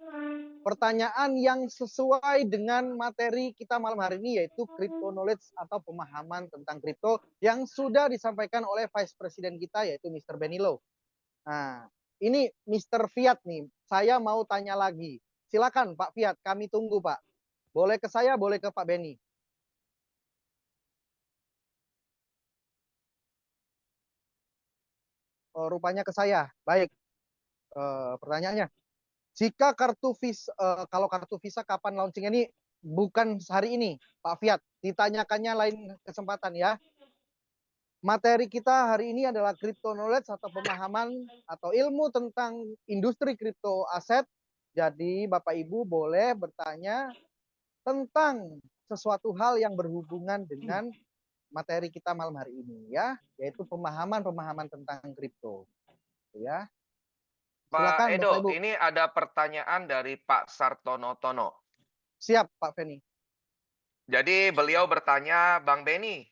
pertanyaan yang sesuai dengan materi kita malam hari ini, yaitu crypto knowledge atau pemahaman tentang kripto yang sudah disampaikan oleh Vice President kita, yaitu Mr. Benilo. Nah, ini Mr. Fiat nih, saya mau tanya lagi. Silakan Pak Fiat, kami tunggu Pak. Boleh ke saya, boleh ke Pak Beni. Oh, rupanya ke saya. Baik, pertanyaannya. Jika kartu Visa, kalau kartu Visa kapan launching ini? Bukan hari ini, Pak Fiat. Ditanyakannya lain kesempatan ya. Materi kita hari ini adalah crypto knowledge atau pemahaman atau ilmu tentang industri kripto aset. Jadi Bapak Ibu boleh bertanya tentang sesuatu hal yang berhubungan dengan materi kita malam hari ini ya, yaitu pemahaman-pemahaman tentang kripto ya. Pak Silakan Bapak Edo, Ibu. ini ada pertanyaan dari Pak Sartono Tono. Siap Pak Feni. Jadi beliau bertanya, Bang Benny,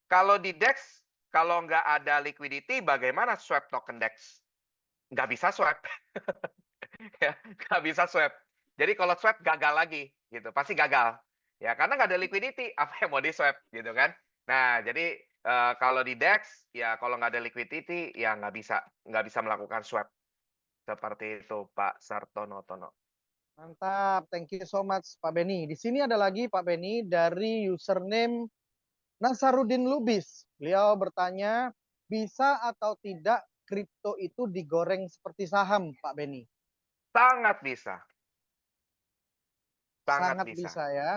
kalau di DEX, kalau nggak ada liquidity, bagaimana swap token DEX? Nggak bisa swap. Ya, nggak bisa swap. Jadi kalau swap gagal lagi, gitu. Pasti gagal. Ya, karena nggak ada liquidity, apa yang mau di swap, gitu kan? Nah, jadi kalau di DEX, ya kalau nggak ada liquidity, ya nggak bisa melakukan swap. Seperti itu, Pak Sartono Tono. Mantap, thank you so much Pak Beni. Di sini ada lagi Pak Beni dari username Nasaruddin Lubis. Beliau bertanya, bisa atau tidak kripto itu digoreng seperti saham, Pak Beni? Sangat bisa. Sangat Sangat bisa. bisa ya.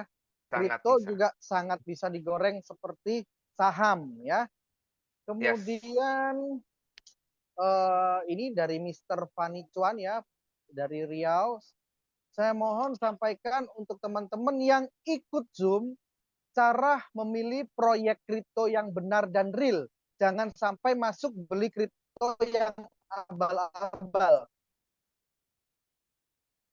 Sangat Kripto bisa. juga sangat bisa digoreng seperti saham ya. Yes. Kemudian ini dari Mr. Fani Chuan ya, dari Riau. Saya mohon sampaikan untuk teman-teman yang ikut Zoom, cara memilih proyek kripto yang benar dan real. Jangan sampai masuk beli kripto yang abal-abal.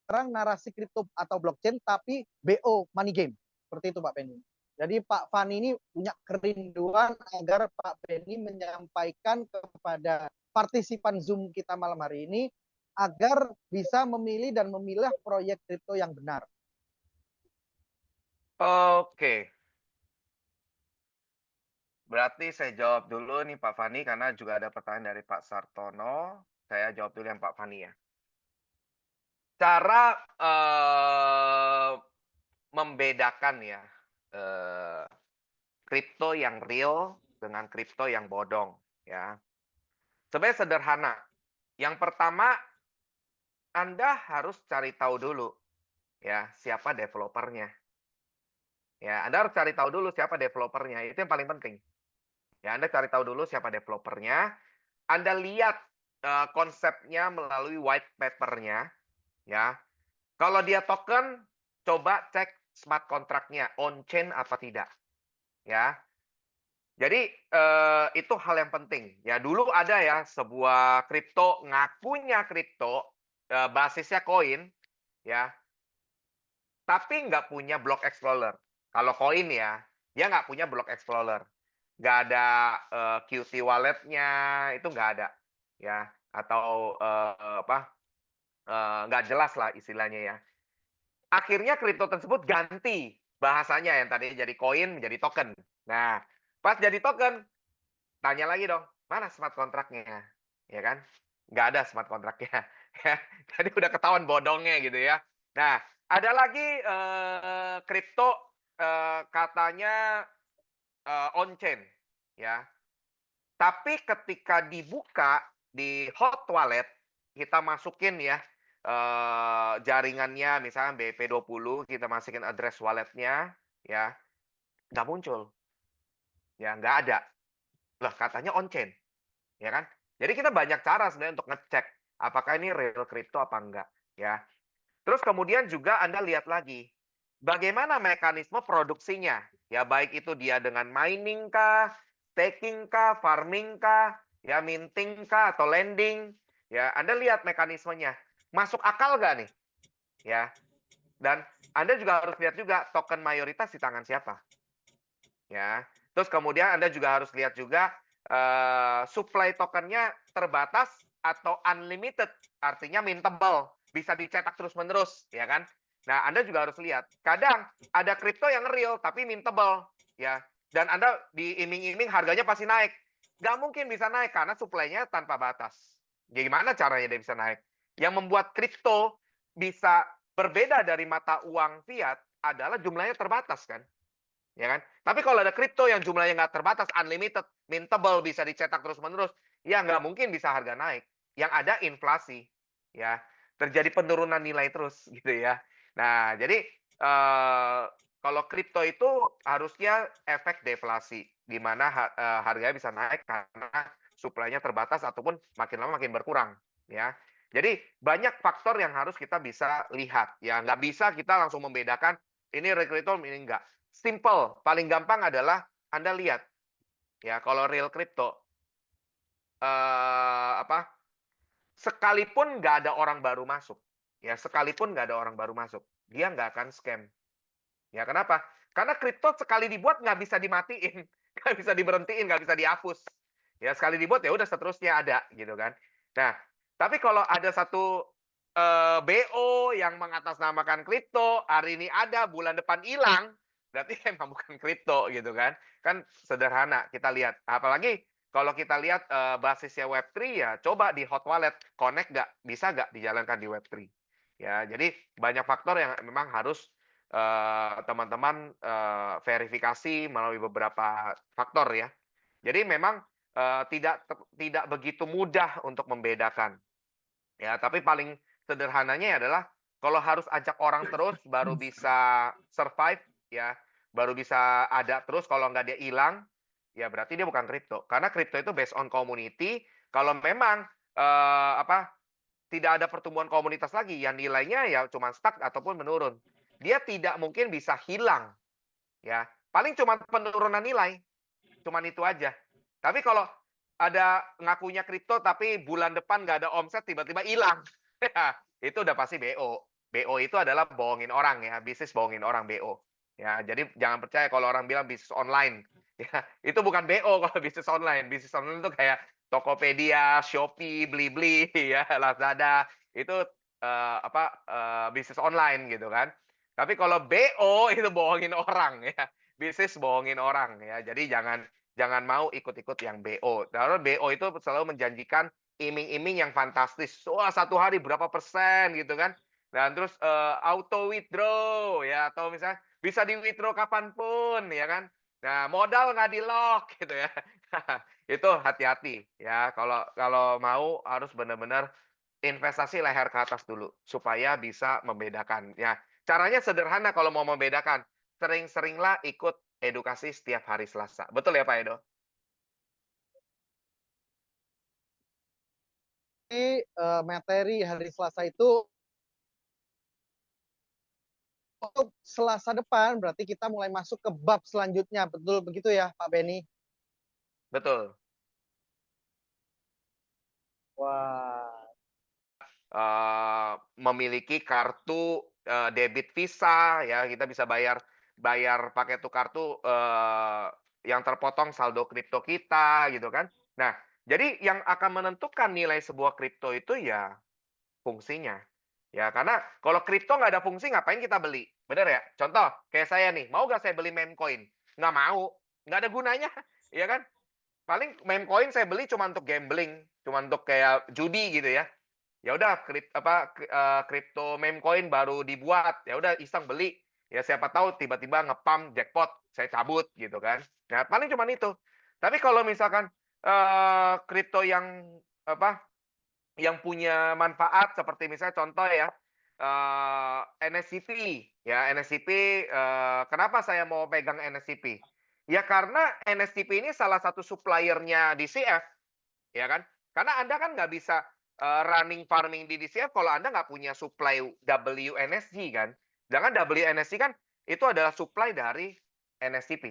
Sekarang narasi kripto atau blockchain, tapi BO money game. Seperti itu Pak Penny. Jadi Pak Fani ini punya kerinduan agar Pak Penny menyampaikan kepada partisipan Zoom kita malam hari ini agar bisa memilih dan memilah proyek kripto yang benar. Oke. Berarti saya jawab dulu nih Pak Fani, karena juga ada pertanyaan dari Pak Sartono. Saya jawab dulu yang Pak Fani ya. Cara membedakan ya kripto yang real dengan kripto yang bodong ya. Sebenarnya sederhana. Yang pertama, Anda harus cari tahu dulu ya siapa developernya. Ya, Anda harus cari tahu dulu siapa developernya. Itu yang paling penting. Ya, Anda cari tahu dulu siapa developernya. Anda lihat konsepnya melalui white paper-nya ya. Kalau dia token, coba cek smart contract-nya on-chain apa tidak, ya. Jadi, itu hal yang penting. Ya, dulu ada ya sebuah kripto, ngakunya kripto, basisnya koin, ya, tapi nggak punya block explorer. Kalau koin ya, dia nggak punya block explorer. Nggak ada, Qt wallet-nya, itu nggak ada, ya. Atau, nggak jelas lah istilahnya ya. Akhirnya kripto tersebut ganti bahasanya yang tadinya jadi koin menjadi token. Nah, pas jadi token, tanya lagi dong, mana smart kontraknya? Ya kan? Nggak ada smart kontraknya. Ya, jadi udah ketahuan bodongnya gitu ya. Nah, ada lagi kripto katanya on-chain ya. Tapi ketika dibuka di hot wallet, kita masukin ya, jaringannya misalnya BEP20, kita masukin address walletnya ya, nggak muncul, ya nggak ada. Lah katanya on-chain, ya kan? Jadi kita banyak cara sebenarnya untuk ngecek, apakah ini real crypto apa enggak, ya. Terus kemudian juga Anda lihat lagi, bagaimana mekanisme produksinya, ya baik itu dia dengan mining kah, staking kah, farming kah, ya minting kah, atau lending, ya Anda lihat mekanismenya, masuk akal nggak nih, ya. Dan Anda juga harus lihat juga token mayoritas di tangan siapa, ya. Terus kemudian Anda juga harus lihat juga supply tokennya terbatas atau unlimited, artinya mintable, bisa dicetak terus-menerus, ya kan? Nah, Anda juga harus lihat. Kadang ada kripto yang real tapi mintable, ya. Dan Anda diiming-iming harganya pasti naik. Nggak mungkin bisa naik karena supply-nya tanpa batas. Gimana caranya dia bisa naik? Yang membuat kripto bisa berbeda dari mata uang fiat adalah jumlahnya terbatas kan? Ya kan? Tapi kalau ada kripto yang jumlahnya nggak terbatas, unlimited, mintable, bisa dicetak terus-menerus, ya nggak mungkin bisa harga naik. Yang ada inflasi, ya terjadi penurunan nilai terus gitu ya. Nah, jadi kalau kripto itu harusnya efek deflasi, di mana harganya bisa naik karena suplainya terbatas ataupun makin lama makin berkurang, ya. Jadi banyak faktor yang harus kita bisa lihat, ya. Nggak bisa kita langsung membedakan ini real crypto, ini enggak. Simple, paling gampang adalah Anda lihat, ya, kalau real crypto, apa, sekalipun nggak ada orang baru masuk, ya, sekalipun nggak ada orang baru masuk, dia nggak akan scam. Ya, kenapa? Karena kripto sekali dibuat nggak bisa dimatiin, nggak bisa diberhentiin, nggak bisa dihapus. Ya, sekali dibuat ya udah seterusnya ada, gitu kan. Nah, tapi kalau ada satu, BO yang mengatasnamakan kripto, hari ini ada, bulan depan hilang, berarti emang bukan kripto, gitu kan. Kan sederhana kita lihat. Apalagi kalau kita lihat, basisnya Web3 ya coba di hot wallet, connect nggak? Bisa nggak dijalankan di Web3? Ya, jadi banyak faktor yang memang harus teman-teman, verifikasi melalui beberapa faktor ya. Jadi memang, tidak begitu mudah untuk membedakan, ya. Tapi paling sederhananya adalah kalau harus ajak orang terus baru bisa survive ya, baru bisa ada terus, kalau nggak dia hilang, ya berarti dia bukan kripto. Karena kripto itu based on community, kalau memang, apa, tidak ada pertumbuhan komunitas lagi, yang nilainya ya cuma stuck ataupun menurun. Dia tidak mungkin bisa hilang, ya. Paling cuma penurunan nilai, cuman itu aja. Tapi kalau ada ngakunya kripto tapi bulan depan nggak ada omset tiba-tiba hilang, ya itu udah pasti BO. BO itu adalah bohongin orang ya, bisnis bohongin orang BO. Ya, jadi jangan percaya kalau orang bilang bisnis online, ya itu bukan BO kalau bisnis online. Bisnis online itu kayak Tokopedia, Shopee, Blibli, ya Lazada, itu, apa, bisnis online gitu kan. Tapi kalau BO itu bohongin orang ya, bisnis bohongin orang ya. Jadi jangan jangan mau ikut-ikut yang BO. Karena BO itu selalu menjanjikan iming-iming yang fantastis. Wah, satu hari berapa persen gitu kan. Dan terus, auto withdraw ya, atau misalnya bisa di-withdraw kapan pun ya kan. Nah, modal nggak di-lock gitu ya. Itu hati-hati ya, kalau kalau mau harus benar-benar investasi leher ke atas dulu, supaya bisa membedakan. Ya, caranya sederhana kalau mau membedakan, sering-seringlah ikut edukasi setiap hari Selasa. Betul ya Pak Edo? Materi hari Selasa itu untuk Selasa depan, berarti kita mulai masuk ke bab selanjutnya. Betul begitu ya, Pak Beni? Betul. Wah, Memiliki kartu, debit Visa ya, kita bisa bayar bayar pakai tuh kartu, yang terpotong saldo kripto kita gitu kan. Nah, jadi yang akan menentukan nilai sebuah kripto itu ya fungsinya. Ya, karena kalau kripto nggak ada fungsi ngapain kita beli, bener ya? Contoh, kayak saya nih, mau nggak saya beli meme coin? Nggak mau, nggak ada gunanya, ya kan? Paling meme coin saya beli cuma untuk gambling, cuma untuk kayak judi gitu ya. Ya udah kripto meme coin baru dibuat, ya udah iseng beli, ya siapa tahu tiba-tiba nge-pump jackpot, saya cabut gitu kan. Nah, paling cuman itu. Tapi kalau misalkan, kripto yang apa, yang punya manfaat seperti misalnya contoh ya, NSCP ya, NSCP, kenapa saya mau pegang NSCP? Ya karena NSCP ini salah satu supplier-nya DCF, ya kan? Karena Anda kan nggak bisa, running farming di DCF kalau Anda nggak punya supply WNSG kan. Sedangkan WNSG kan itu adalah supply dari NSCP.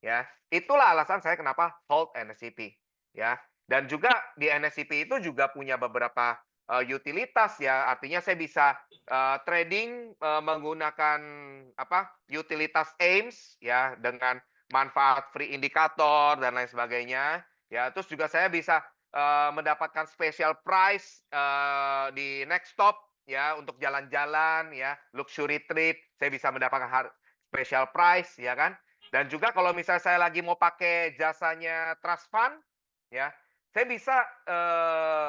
Ya, itulah alasan saya kenapa hold NSCP, ya. Dan juga di NSCP itu juga punya beberapa, utilitas ya, artinya saya bisa, trading, menggunakan apa, utilitas AIMS ya, dengan manfaat free indikator dan lain sebagainya, ya. Terus juga saya bisa, mendapatkan special price, di Next Stop ya, untuk jalan-jalan ya, luxury trip, saya bisa mendapatkan special price ya kan. Dan juga kalau misalnya saya lagi mau pakai jasanya trust fund, ya, saya bisa,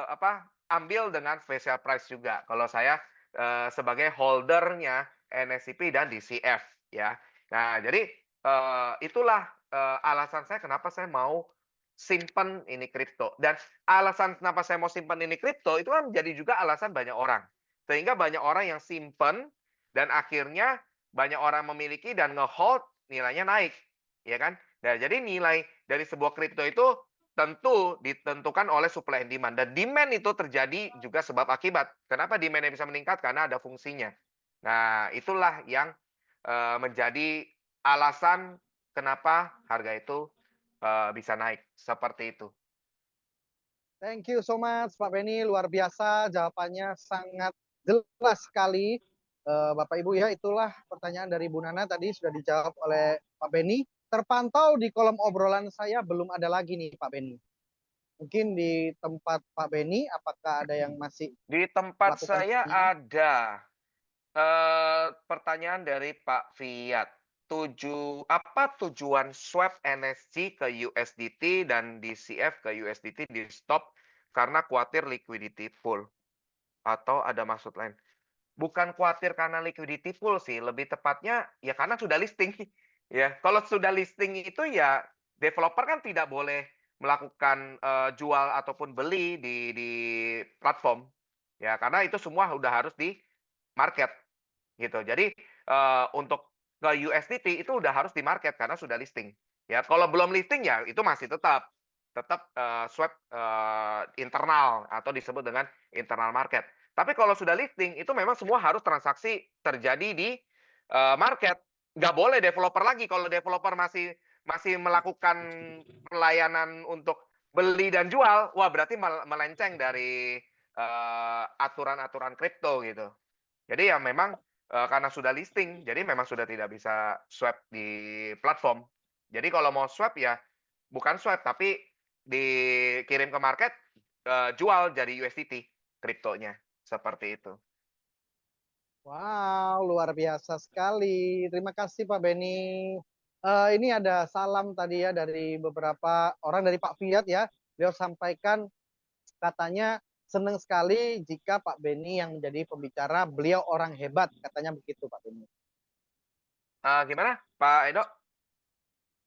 apa, ambil dengan special price juga kalau saya, sebagai holdernya NSCP dan DCF, ya. Nah, jadi, itulah, alasan saya kenapa saya mau simpen ini kripto. Dan alasan kenapa saya mau simpan ini kripto, itu kan menjadi juga alasan banyak orang. Sehingga banyak orang yang simpen dan akhirnya banyak orang memiliki dan nge-hold, nilainya naik, ya kan? Nah, jadi nilai dari sebuah kripto itu tentu ditentukan oleh supply and demand, dan demand itu terjadi juga sebab akibat. Kenapa demand-nya bisa meningkat? Karena ada fungsinya. Nah, itulah yang, menjadi alasan kenapa harga itu, bisa naik, seperti itu. Thank you so much Pak Beni, luar biasa jawabannya sangat jelas sekali. Bapak Ibu ya, itulah pertanyaan dari Bu Nana tadi sudah dijawab oleh Pak Beni. Terpantau di kolom obrolan saya belum ada lagi nih Pak Beni. Mungkin di tempat Pak Beni, apakah ada yang masih Di tempat melakukan saya pertanyaan? ada, pertanyaan dari Pak Fiat. Apa tujuan swap NSG ke USDT dan DCF ke USDT di-stop karena khawatir liquidity pool atau ada maksud lain? Bukan khawatir karena liquidity pool sih, lebih tepatnya ya karena sudah listing. Ya, kalau sudah listing itu ya developer kan tidak boleh melakukan, jual ataupun beli di platform. Ya, karena itu semua udah harus di market, gitu. Jadi, untuk ke USDT itu udah harus di market karena sudah listing. Ya, kalau belum listing ya itu masih tetap tetap, swap, internal atau disebut dengan internal market. Tapi kalau sudah listing, itu memang semua harus transaksi terjadi di, market. Nggak boleh developer lagi. Kalau developer masih masih melakukan pelayanan untuk beli dan jual, wah berarti melenceng dari, aturan-aturan kripto gitu. Jadi ya memang, karena sudah listing, jadi memang sudah tidak bisa swap di platform. Jadi kalau mau swap ya bukan swap, tapi dikirim ke market, jual jadi USDT kriptonya, seperti itu. Wow, luar biasa sekali. Terima kasih Pak Beni. Ini ada salam tadi ya dari beberapa orang dari Pak Fiat ya. Beliau sampaikan katanya senang sekali jika Pak Beni yang menjadi pembicara, beliau orang hebat, katanya begitu Pak Beni. Gimana Pak Edo?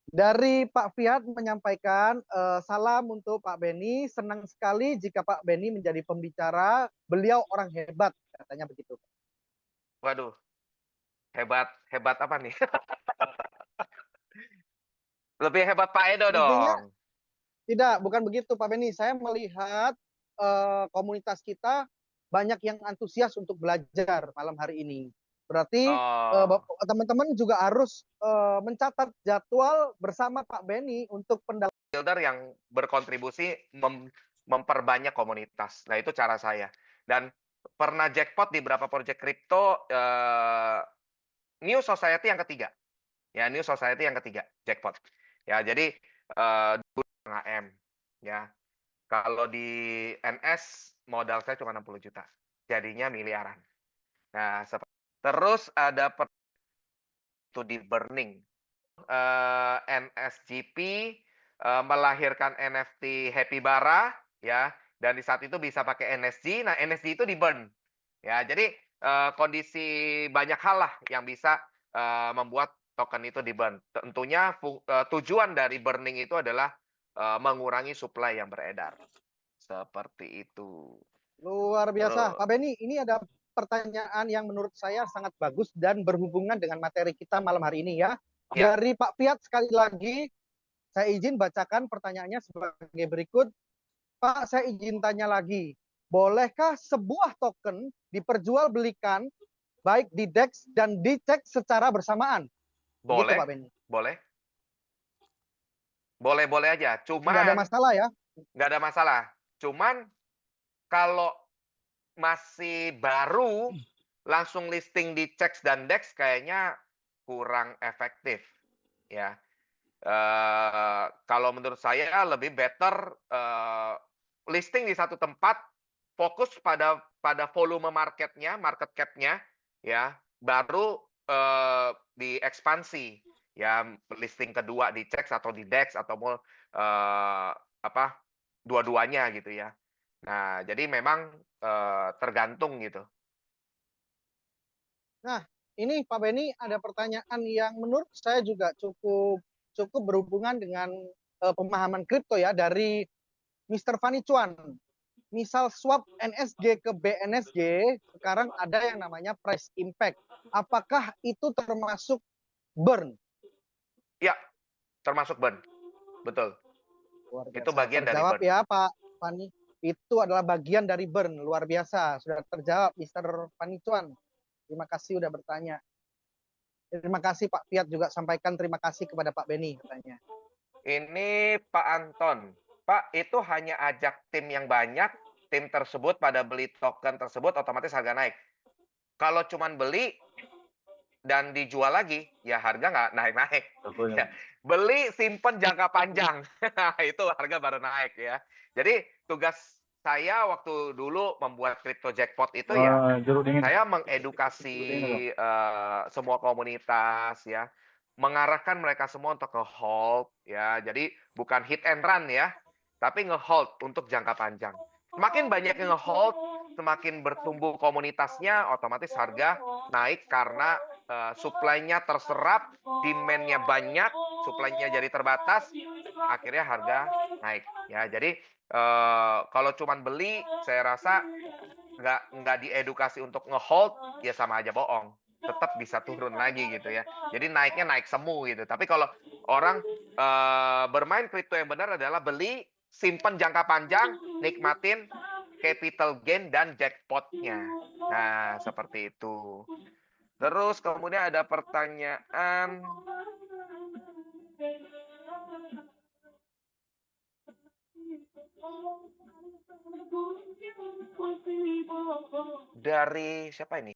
Dari Pak Fiat menyampaikan salam untuk Pak Beni, senang sekali jika Pak Beni menjadi pembicara, beliau orang hebat, katanya begitu. Waduh, hebat hebat apa nih? Lebih hebat Pak Edo Intinya dong. tidak, bukan begitu Pak Beni. Saya melihat komunitas kita banyak yang antusias untuk belajar malam hari ini. Berarti Oh, teman-teman juga harus mencatat jadwal bersama Pak Beni untuk pendalaman. builder yang berkontribusi memperbanyak komunitas. Nah, itu cara saya. Dan pernah jackpot di beberapa project kripto, New Society yang ketiga. Ya, New Society yang ketiga, jackpot. Ya, jadi, 2,5 M, ya. Kalau di NS modal saya cuma 60 juta, jadinya miliaran. Nah, terus ada itu di burning, NSGP, melahirkan NFT Happy Bara, ya, dan di saat itu bisa pakai NSG. Nah, NSG itu di-burn. Ya, jadi, kondisi banyak hal lah yang bisa, membuat token itu di-burn. Tentunya tujuan dari burning itu adalah, mengurangi supply yang beredar, seperti itu. Luar biasa. Terus Pak Beni, ini ada pertanyaan yang menurut saya sangat bagus dan berhubungan dengan materi kita malam hari ini ya. ya, Dari Pak Fiat sekali lagi, saya izin bacakan pertanyaannya sebagai berikut. Pak, saya izin tanya lagi. Bolehkah sebuah token diperjualbelikan baik di DEX dan dicek secara bersamaan? Begitu boleh Pak Beni. boleh boleh-boleh aja, Nggak ada cuman masalah ya? nggak ada masalah. Cuman kalau masih baru, langsung listing di CEX dan DEX kayaknya kurang efektif, ya. Kalau menurut saya lebih better, listing di satu tempat, fokus pada volume marketnya, market cap-nya, ya, baru, diekspansi. Ya, listing kedua di CEX atau di DEX atau mau, apa, dua-duanya gitu ya. Nah, jadi memang, tergantung gitu. Nah, ini Pak Beni ada pertanyaan yang menurut saya juga cukup cukup berhubungan dengan pemahaman kripto ya dari Mr. Fanny Chuan. misal swap NSG ke BNSG, sekarang ada yang namanya price impact. Apakah itu termasuk burn? Ya, termasuk burn. Betul. Luar Itu biasa. bagian dari Terjawab burn. ya Pak Fani. Itu adalah bagian dari burn. Luar biasa. Sudah terjawab Mister Fani Cuan. Terima kasih sudah bertanya. Terima kasih Pak Fiat juga sampaikan terima kasih kepada Pak Beni katanya. Ini Pak Anton. Pak, itu hanya ajak tim yang banyak, tim tersebut pada beli token tersebut otomatis harga naik. Kalau cuman beli dan dijual lagi, ya harga nggak naik-naik. Ya, beli simpen jangka panjang, itu harga baru naik ya. Jadi tugas saya waktu dulu membuat crypto jackpot itu ya, Jeruk dingin. saya Jeruk dingin dong. mengedukasi semua komunitas ya, mengarahkan mereka semua untuk nge-hold ya. Jadi bukan hit and run ya, tapi nge-hold untuk jangka panjang. Semakin banyak yang nge-hold, semakin bertumbuh komunitasnya, otomatis harga naik karena supply-nya terserap, demand-nya banyak, supply-nya jadi terbatas, akhirnya harga naik ya. Jadi kalau cuman beli, saya rasa nggak diedukasi untuk nge-hold, ya sama aja bohong. Tetap bisa turun lagi gitu ya. Jadi naiknya naik semu gitu. Tapi kalau orang bermain kripto yang benar adalah beli, simpen jangka panjang, nikmatin capital gain dan jackpotnya. Nah, seperti itu. Terus kemudian ada pertanyaan dari siapa ini?